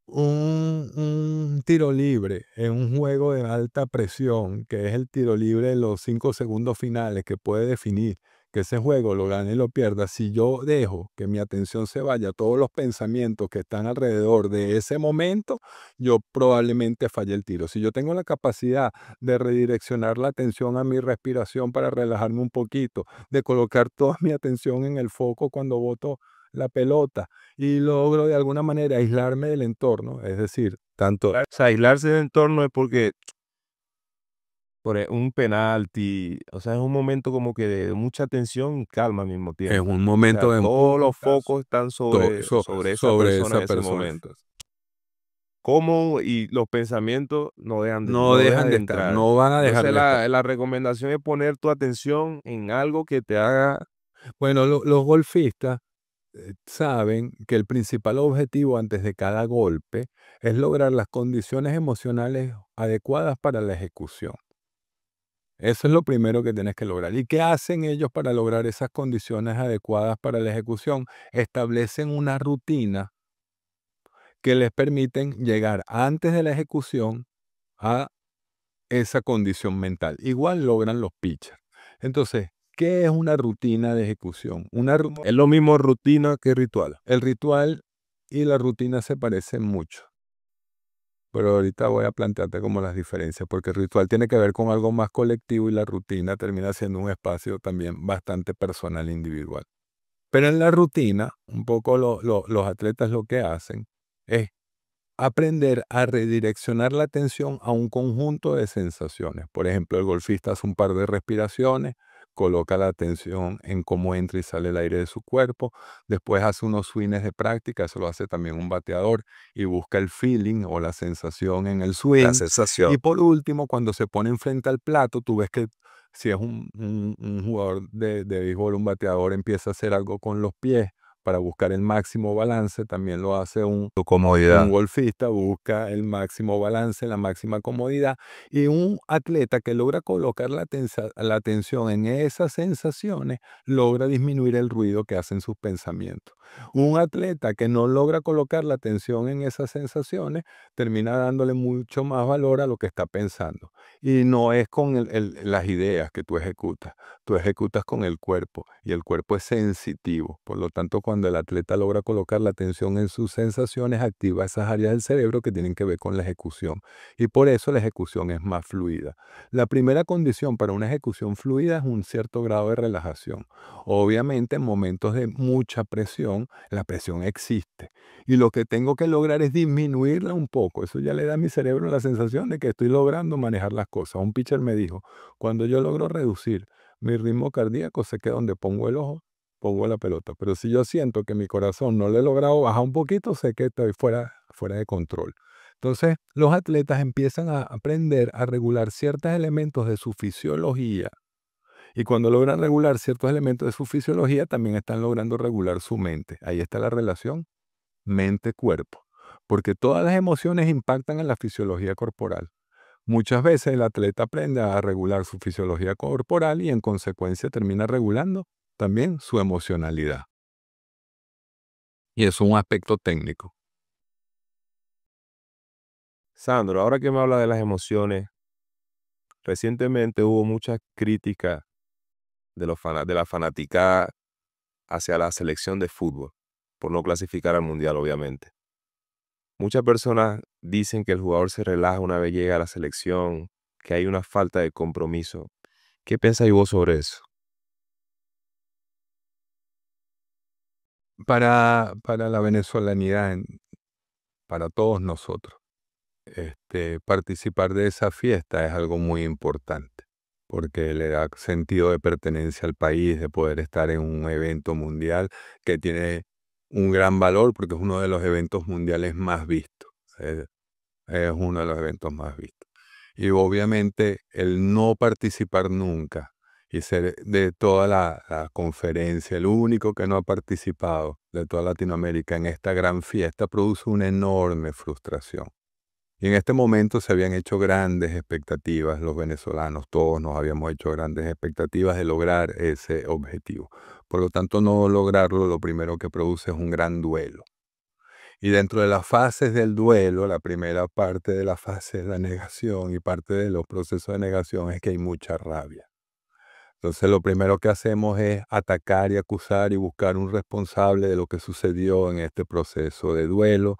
Un tiro libre en un juego de alta presión, que es el tiro libre de los 5 segundos finales, que puede definir que ese juego lo gane y lo pierda, si yo dejo que mi atención se vaya a todos los pensamientos que están alrededor de ese momento, yo probablemente falle el tiro. Si yo tengo la capacidad de redireccionar la atención a mi respiración para relajarme un poquito, de colocar toda mi atención en el foco cuando boto la pelota y logro de alguna manera aislarme del entorno, es decir, Tanto, o sea, aislarse del entorno es porque un penalti, o sea, es un momento como que de mucha tensión y calma al mismo es tiempo. un O sea, momento de todos los mucha focos están to- sobre, so- sobre esa sobre persona esa en ese persona. momento. ¿Cómo? Y los pensamientos No no dejan dejan de de estar, entrar. no van a dejar Entonces de estar. la recomendación es poner tu atención en algo que te haga. Bueno, los golfistas saben que el principal objetivo antes de cada golpe es lograr las condiciones emocionales adecuadas para la ejecución. Eso es lo primero que tienes que lograr. ¿Y qué hacen ellos para lograr esas condiciones adecuadas para la ejecución? Establecen una rutina que les permiten llegar antes de la ejecución a esa condición mental. Igual logran los pitchers. Entonces, ¿qué es una rutina de ejecución? Es lo mismo rutina que ritual. El ritual y la rutina se parecen mucho, pero ahorita voy a plantearte como las diferencias, porque el ritual tiene que ver con algo más colectivo y la rutina termina siendo un espacio también bastante personal e individual. Pero en la rutina, un poco los atletas lo que hacen es aprender a redireccionar la atención a un conjunto de sensaciones. Por ejemplo, el golfista hace un par de respiraciones, coloca la atención en cómo entra y sale el aire de su cuerpo, después hace unos swings de práctica, eso lo hace también un bateador, y busca el feeling o la sensación en el La swing. sensación. Y por último, cuando se pone enfrente al plato, tú ves que si es un jugador de béisbol, un bateador, empieza a hacer algo con los pies para buscar el máximo balance, también lo hace Tu un comodidad. golfista, busca el máximo balance, la máxima comodidad, y un atleta que logra colocar la atención en esas sensaciones, logra disminuir el ruido que hacen sus pensamientos. Un atleta que no logra colocar la atención en esas sensaciones, termina dándole mucho más valor a lo que está pensando. Y no es con las ideas que tú ejecutas con el cuerpo, y el cuerpo es sensitivo. Por lo tanto, cuando el atleta logra colocar la atención en sus sensaciones, activa esas áreas del cerebro que tienen que ver con la ejecución. Y por eso la ejecución es más fluida. La primera condición para una ejecución fluida es un cierto grado de relajación. Obviamente, en momentos de mucha presión, la presión existe. Y lo que tengo que lograr es disminuirla un poco. Eso ya le da a mi cerebro la sensación de que estoy logrando manejar las cosas. Un pitcher me dijo, cuando yo logro reducir mi ritmo cardíaco, sé que donde pongo el ojo, pongo la pelota. Pero si yo siento que mi corazón no le he logrado bajar un poquito, sé que estoy fuera de control. Entonces, los atletas empiezan a aprender a regular ciertos elementos de su fisiología. Y cuando logran regular ciertos elementos de su fisiología, también están logrando regular su mente. Ahí está la relación mente-cuerpo. Porque todas las emociones impactan en la fisiología corporal. Muchas veces el atleta aprende a regular su fisiología corporal y en consecuencia termina regulando también su emocionalidad. Y eso es un aspecto técnico. Sandro, ahora que me habla de las emociones, recientemente hubo mucha crítica de la fanaticada hacia la selección de fútbol, por no clasificar al mundial, obviamente. Muchas personas dicen que el jugador se relaja una vez llega a la selección, que hay una falta de compromiso. ¿Qué pensáis vos sobre eso? Para la venezolanidad, para todos nosotros, participar de esa fiesta es algo muy importante, porque le da sentido de pertenencia al país, de poder estar en un evento mundial que tiene un gran valor porque es uno de los eventos mundiales más vistos. Es uno de los eventos más vistos. Y obviamente el no participar nunca y ser de toda la conferencia, el único que no ha participado de toda Latinoamérica en esta gran fiesta, produce una enorme frustración. Y en este momento se habían hecho grandes expectativas, los venezolanos, todos nos habíamos hecho grandes expectativas de lograr ese objetivo. Por lo tanto, no lograrlo, lo primero que produce es un gran duelo. Y dentro de las fases del duelo, la primera parte de la fase es la negación y parte de los procesos de negación es que hay mucha rabia. Entonces lo primero que hacemos es atacar y acusar y buscar un responsable de lo que sucedió en este proceso de duelo.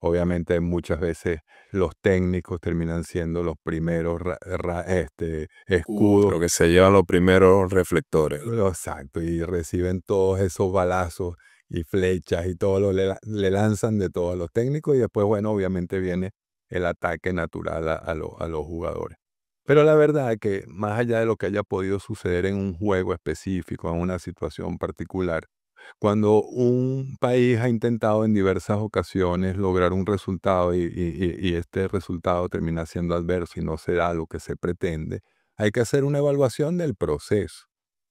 Obviamente muchas veces los técnicos terminan siendo los primeros escudos. Lo que se llevan los primeros reflectores. Exacto, y reciben todos esos balazos y flechas y todo le lanzan de todo a los técnicos y después, bueno, obviamente viene el ataque natural a los jugadores. Pero la verdad es que más allá de lo que haya podido suceder en un juego específico, en una situación particular, cuando un país ha intentado en diversas ocasiones lograr un resultado y este resultado termina siendo adverso y no se da lo que se pretende, hay que hacer una evaluación del proceso.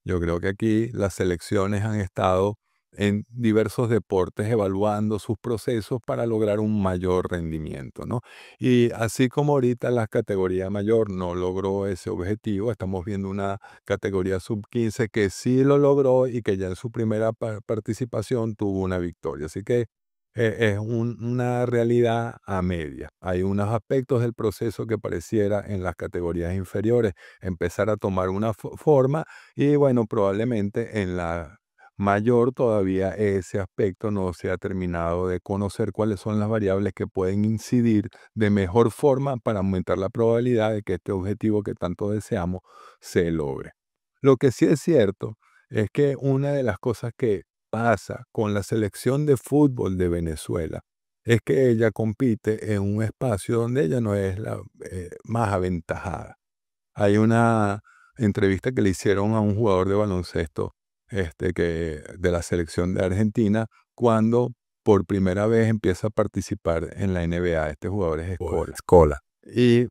Yo creo que aquí las selecciones han estado en diversos deportes evaluando sus procesos para lograr un mayor rendimiento, ¿no? Y así como ahorita la categoría mayor no logró ese objetivo, estamos viendo una categoría sub-15 que sí lo logró y que ya en su primera participación tuvo una victoria. Así que es una realidad a media. Hay unos aspectos del proceso que pareciera en las categorías inferiores empezar a tomar una forma y bueno, probablemente en la mayor todavía ese aspecto no se ha terminado de conocer cuáles son las variables que pueden incidir de mejor forma para aumentar la probabilidad de que este objetivo que tanto deseamos se logre. Lo que sí es cierto es que una de las cosas que pasa con la selección de fútbol de Venezuela es que ella compite en un espacio donde ella no es la más aventajada. Hay una entrevista que le hicieron a un jugador de baloncesto de la selección de Argentina cuando por primera vez empieza a participar en la NBA. Este jugador es Escola. Escola. Y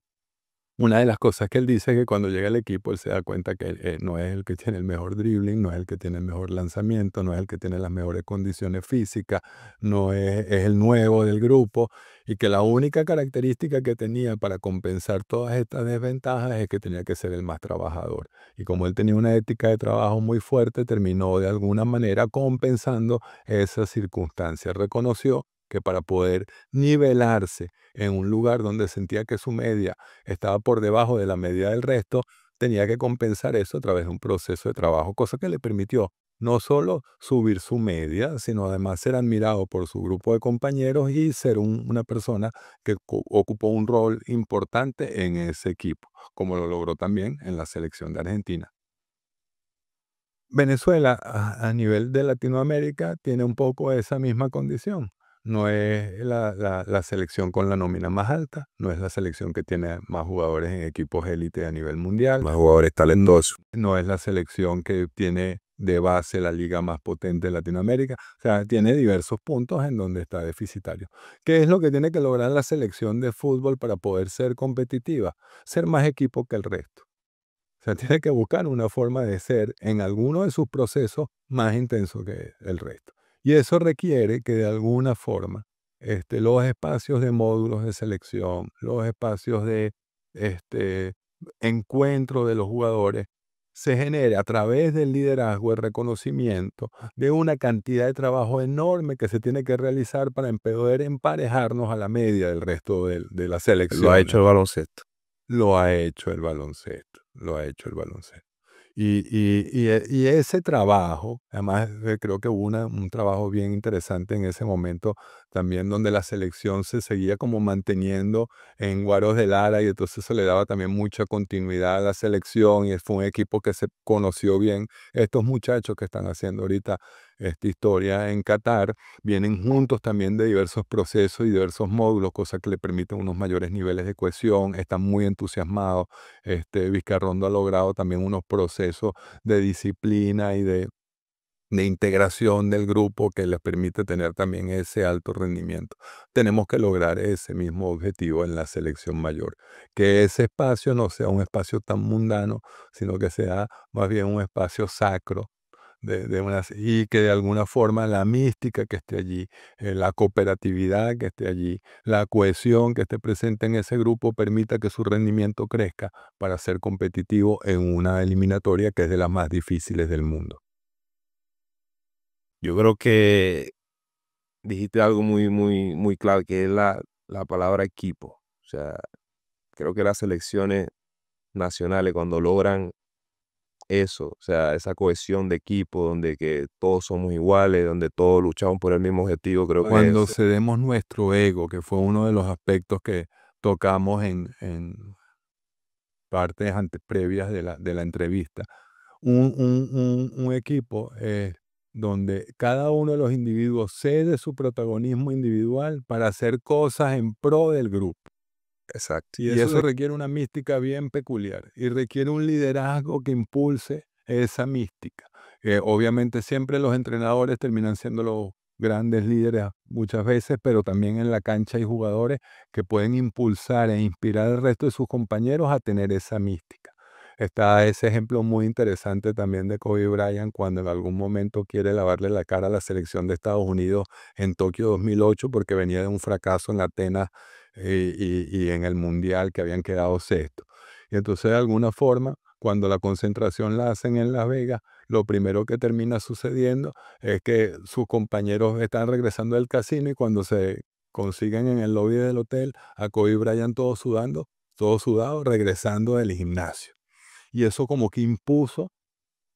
una de las cosas que él dice es que cuando llega al equipo él se da cuenta que no es el que tiene el mejor dribbling, no es el que tiene el mejor lanzamiento, no es el que tiene las mejores condiciones físicas, no es el nuevo del grupo y que la única característica que tenía para compensar todas estas desventajas es que tenía que ser el más trabajador. Y como él tenía una ética de trabajo muy fuerte, terminó de alguna manera compensando esa circunstancia. Reconoció que para poder nivelarse en un lugar donde sentía que su media estaba por debajo de la media del resto, tenía que compensar eso a través de un proceso de trabajo, cosa que le permitió no solo subir su media, sino además ser admirado por su grupo de compañeros y ser una persona que ocupó un rol importante en ese equipo, como lo logró también en la selección de Argentina. Venezuela, a nivel de Latinoamérica, tiene un poco esa misma condición. No es la selección con la nómina más alta, no es la selección que tiene más jugadores en equipos élite a nivel mundial, Más jugadores talentosos. no es la selección que tiene de base la liga más potente de Latinoamérica. O sea, tiene diversos puntos en donde está deficitario. ¿Qué es lo que tiene que lograr la selección de fútbol para poder ser competitiva? Ser más equipo que el resto. O sea, tiene que buscar una forma de ser en alguno de sus procesos más intenso que el resto. Y eso requiere que de alguna forma los espacios de módulos de selección, los espacios de este, encuentro de los jugadores, se genere a través del liderazgo, el reconocimiento de una cantidad de trabajo enorme que se tiene que realizar para poder emparejarnos a la media del resto de las Lo ha selecciones. hecho el baloncesto. Lo ha hecho el baloncesto, lo ha hecho el baloncesto. Y ese trabajo, además, creo que hubo un trabajo bien interesante en ese momento, también donde la selección se seguía como manteniendo en Guaros de Lara, y entonces eso le daba también mucha continuidad a la selección, y fue un equipo que se conoció bien. Estos muchachos que están haciendo ahorita esta historia en Qatar, vienen juntos también de diversos procesos y diversos módulos, cosas que le permiten unos mayores niveles de cohesión, están muy entusiasmados. Vizcarrondo ha logrado también unos procesos de disciplina y de integración del grupo que les permite tener también ese alto rendimiento. Tenemos que lograr ese mismo objetivo en la selección mayor, que ese espacio no sea un espacio tan mundano, sino que sea más bien un espacio sacro y que de alguna forma la mística que esté allí, la cooperatividad que esté allí, la cohesión que esté presente en ese grupo permita que su rendimiento crezca para ser competitivo en una eliminatoria que es de las más difíciles del mundo. Yo creo que dijiste algo muy, muy, muy clave, que es la palabra equipo. O sea, creo que las selecciones nacionales, cuando logran eso, o sea, esa cohesión de equipo donde que todos somos iguales, donde todos luchamos por el mismo objetivo, creo que Cuando cedemos nuestro ego, que fue uno de los aspectos que tocamos en partes previas de la entrevista. Un equipo donde cada uno de los individuos cede su protagonismo individual para hacer cosas en pro del grupo. exacto. Y eso requiere una mística bien peculiar y requiere un liderazgo que impulse esa mística. Obviamente siempre los entrenadores terminan siendo los grandes líderes muchas veces, pero también en la cancha hay jugadores que pueden impulsar e inspirar al resto de sus compañeros a tener esa mística. Está ese ejemplo muy interesante también de Kobe Bryant cuando en algún momento quiere lavarle la cara a la selección de Estados Unidos en Tokio 2008 porque venía de un fracaso en Atenas y en el mundial que habían quedado sexto. Y entonces de alguna forma, cuando la concentración la hacen en Las Vegas, lo primero que termina sucediendo es que sus compañeros están regresando del casino y cuando se consiguen en el lobby del hotel a Kobe Bryant todo sudado, regresando del gimnasio. Y eso como que impuso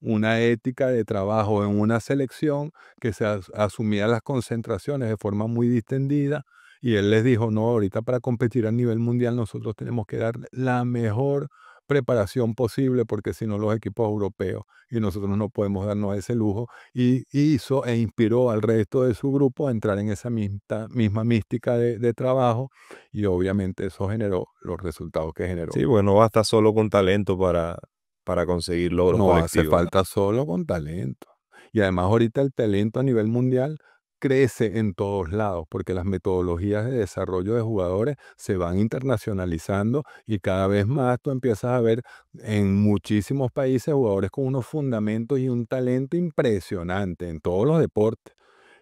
una ética de trabajo en una selección que se asumía las concentraciones de forma muy distendida y él les dijo, no, ahorita para competir a nivel mundial nosotros tenemos que dar la mejor preparación posible porque si no los equipos europeos y nosotros no podemos darnos ese lujo y hizo e inspiró al resto de su grupo a entrar en esa misma mística de trabajo y obviamente eso generó los resultados que generó. Sí, bueno, no basta solo con talento para conseguir logros No hace colectivos. falta solo con talento. Y además ahorita el talento a nivel mundial crece en todos lados, porque las metodologías de desarrollo de jugadores se van internacionalizando y cada vez más tú empiezas a ver en muchísimos países jugadores con unos fundamentos y un talento impresionante en todos los deportes.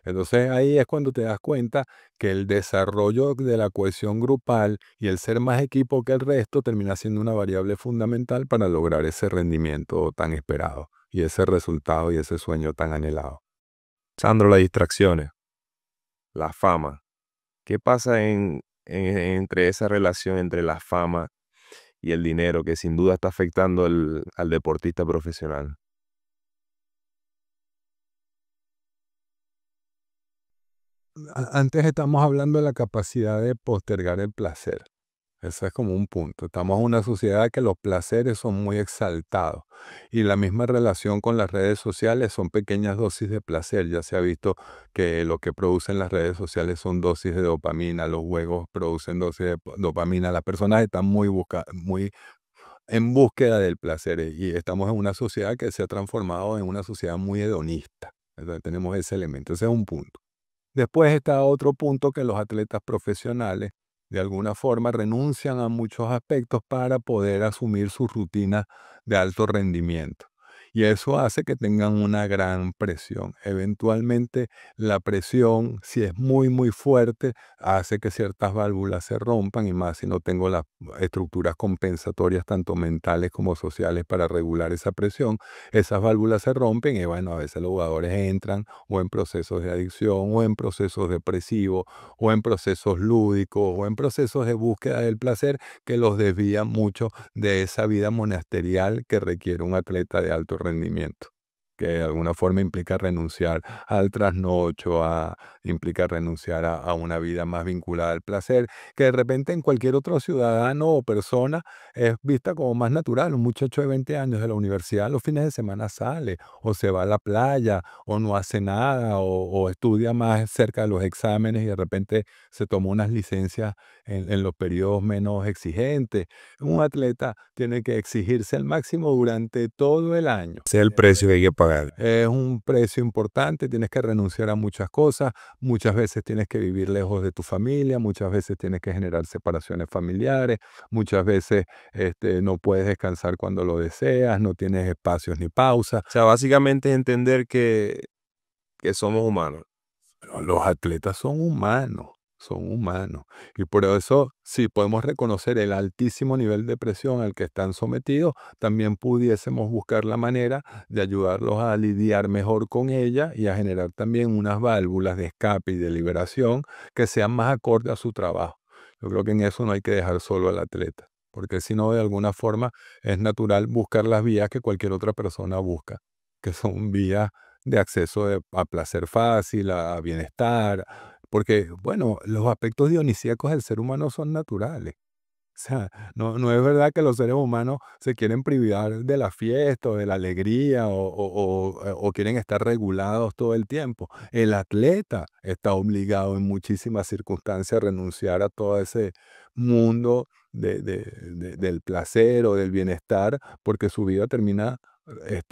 Entonces ahí es cuando te das cuenta que el desarrollo de la cohesión grupal y el ser más equipo que el resto termina siendo una variable fundamental para lograr ese rendimiento tan esperado y ese resultado y ese sueño tan anhelado. Sandro, las distracciones, la fama. ¿Qué pasa entre esa relación entre la fama y el dinero que sin duda está afectando al deportista profesional? Antes estamos hablando de la capacidad de postergar el placer. Ese es como un punto. Estamos en una sociedad que los placeres son muy exaltados y la misma relación con las redes sociales son pequeñas dosis de placer. Ya se ha visto que lo que producen las redes sociales son dosis de dopamina, los juegos producen dosis de dopamina, las personas están muy en búsqueda del placer y estamos en una sociedad que se ha transformado en una sociedad muy hedonista. Entonces tenemos ese elemento, ese es un punto. Después está otro punto que los atletas profesionales de alguna forma renuncian a muchos aspectos para poder asumir su rutina de alto rendimiento. Y eso hace que tengan una gran presión. Eventualmente la presión, si es muy fuerte, hace que ciertas válvulas se rompan y más si no tengo las estructuras compensatorias tanto mentales como sociales para regular esa presión, esas válvulas se rompen y bueno, a veces los jugadores entran o en procesos de adicción, o en procesos depresivos, o en procesos lúdicos, o en procesos de búsqueda del placer que los desvían mucho de esa vida monasterial que requiere un atleta de alto rendimiento, que de alguna forma implica renunciar al trasnocho, implica renunciar a una vida más vinculada al placer, que de repente en cualquier otro ciudadano o persona es vista como más natural. Un muchacho de 20 años de la universidad los fines de semana sale o se va a la playa o no hace nada o estudia más cerca de los exámenes y de repente se toma unas licencias en los periodos menos exigentes. Un atleta tiene que exigirse al máximo durante todo el año. Ese es el precio que hay que pagar. Es un precio importante, tienes que renunciar a muchas cosas, muchas veces tienes que vivir lejos de tu familia, muchas veces tienes que generar separaciones familiares, muchas veces no puedes descansar cuando lo deseas, no tienes espacios ni pausas. O sea, básicamente es entender que somos humanos. Pero los atletas son humanos, son humanos. Y por eso, si podemos reconocer el altísimo nivel de presión al que están sometidos, también pudiésemos buscar la manera de ayudarlos a lidiar mejor con ella y a generar también unas válvulas de escape y de liberación que sean más acorde a su trabajo. Yo creo que en eso no hay que dejar solo al atleta. porque si no, de alguna forma es natural buscar las vías que cualquier otra persona busca, que son vías de acceso a placer fácil, a bienestar, porque, bueno, los aspectos dionisíacos del ser humano son naturales. O sea, no es verdad que los seres humanos se quieren privar de la fiesta o de la alegría o quieren estar regulados todo el tiempo. El atleta está obligado en muchísimas circunstancias a renunciar a todo ese mundo del placer o del bienestar porque su vida termina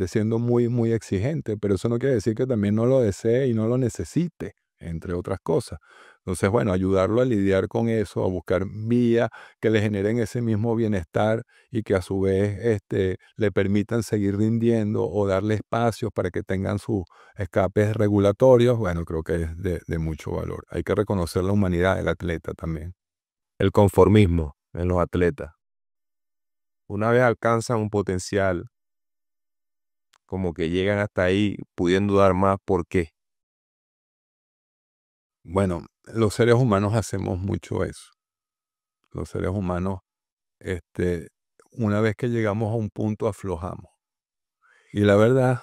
siendo muy, muy exigente. Pero eso no quiere decir que también no lo desee y no lo necesite, entre otras cosas. Entonces, bueno, ayudarlo a lidiar con eso, a buscar vías que le generen ese mismo bienestar y que a su vez le permitan seguir rindiendo o darle espacios para que tengan sus escapes regulatorios, bueno, creo que es de mucho valor. Hay que reconocer la humanidad del atleta también. El conformismo en los atletas. Una vez alcanzan un potencial, como que llegan hasta ahí pudiendo dar más, ¿por qué? Bueno, los seres humanos hacemos mucho eso. Los seres humanos, este, una vez que llegamos a un punto, aflojamos. Y la verdad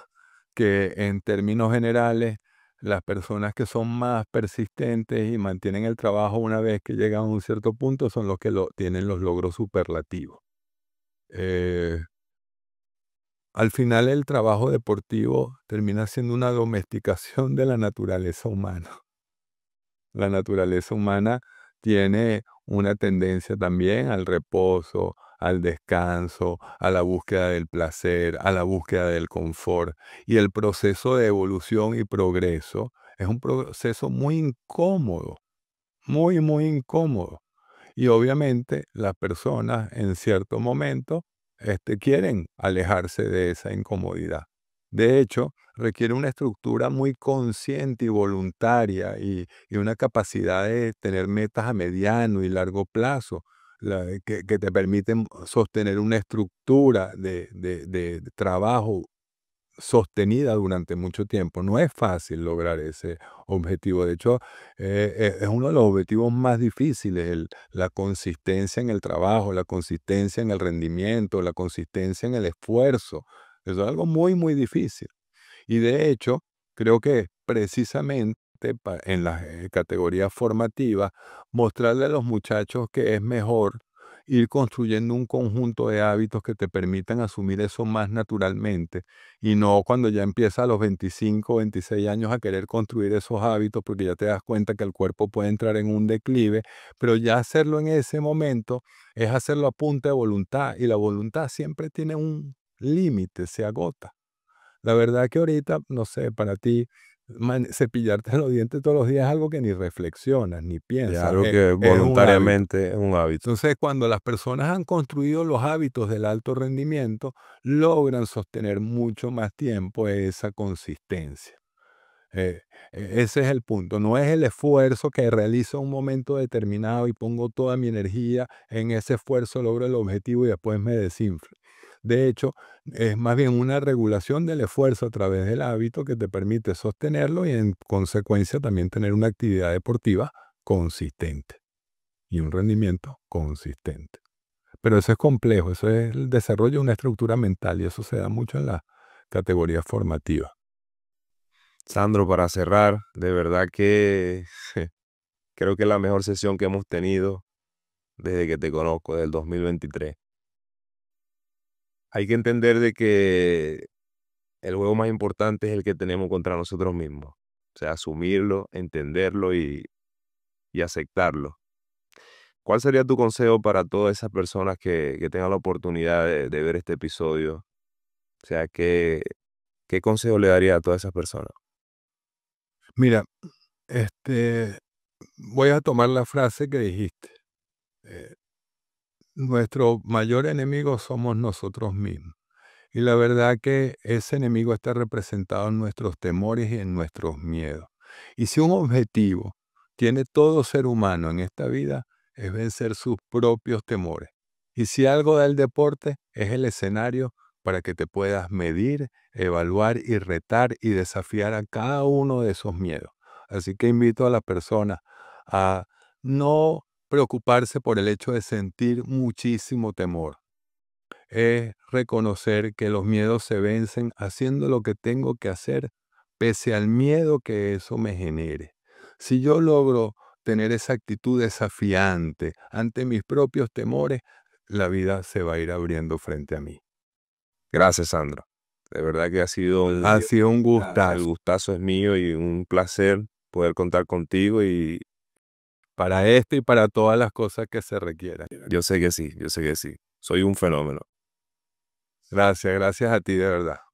que en términos generales, las personas que son más persistentes y mantienen el trabajo una vez que llegan a un cierto punto son los que tienen los logros superlativos. Eh, Al final el trabajo deportivo termina siendo una domesticación de la naturaleza humana. La naturaleza humana tiene una tendencia también al reposo, al descanso, a la búsqueda del placer, a la búsqueda del confort. Y el proceso de evolución y progreso es un proceso muy incómodo, muy, muy incómodo. Y obviamente las personas en cierto momento quieren alejarse de esa incomodidad. De hecho, requiere una estructura muy consciente y voluntaria y una capacidad de tener metas a mediano y largo plazo que te permiten sostener una estructura de trabajo sostenida durante mucho tiempo. No es fácil lograr ese objetivo. De hecho, es uno de los objetivos más difíciles, la consistencia en el trabajo, la consistencia en el rendimiento, la consistencia en el esfuerzo. Eso es algo muy, muy difícil. Y de hecho, creo que precisamente en las categorías formativas, mostrarle a los muchachos que es mejor ir construyendo un conjunto de hábitos que te permitan asumir eso más naturalmente y no cuando ya empiezas a los 25 o 26 años a querer construir esos hábitos porque ya te das cuenta que el cuerpo puede entrar en un declive, pero ya hacerlo en ese momento es hacerlo a punta de voluntad y la voluntad siempre tiene un límite, se agota. La verdad que ahorita, no sé, para ti, cepillarte los dientes todos los días es algo que ni reflexionas, ni Es piensas, algo que es un hábito. voluntariamente es un hábito. Entonces, cuando las personas han construido los hábitos del alto rendimiento, logran sostener mucho más tiempo esa consistencia. Eh, Ese es el punto. No es el esfuerzo que realizo en un momento determinado y pongo toda mi energía en ese esfuerzo, logro el objetivo y después me desinflo. De hecho, es más bien una regulación del esfuerzo a través del hábito que te permite sostenerlo y en consecuencia también tener una actividad deportiva consistente y un rendimiento consistente. Pero eso es complejo, eso es el desarrollo de una estructura mental y eso se da mucho en la categoría formativa. Sandro, para cerrar, de verdad que creo que es la mejor sesión que hemos tenido desde que te conozco, del 2023. Hay que entender de que el juego más importante es el que tenemos contra nosotros mismos. O sea, asumirlo, entenderlo y aceptarlo. ¿Cuál sería tu consejo para todas esas personas que tengan la oportunidad de ver este episodio? O sea, ¿qué consejo le daría a todas esas personas? Mira, voy a tomar la frase que dijiste. eh, Nuestro mayor enemigo somos nosotros mismos. Y la verdad que ese enemigo está representado en nuestros temores y en nuestros miedos. Y si un objetivo tiene todo ser humano en esta vida, es vencer sus propios temores. Y si algo da el deporte, es el escenario para que te puedas medir, evaluar y retar y desafiar a cada uno de esos miedos. Así que invito a la persona a no preocuparse por el hecho de sentir muchísimo temor. Es reconocer que los miedos se vencen haciendo lo que tengo que hacer pese al miedo que eso me genere. Si yo logro tener esa actitud desafiante ante mis propios temores, la vida se va a ir abriendo frente a mí. Gracias, Sandro. De verdad que ha sido Ha sido un el gustazo. gustazo es mío y un placer poder contar contigo y Para esto y para todas las cosas que se requieran. yo sé que sí, yo sé que sí. Soy un fenómeno. Gracias a ti de verdad.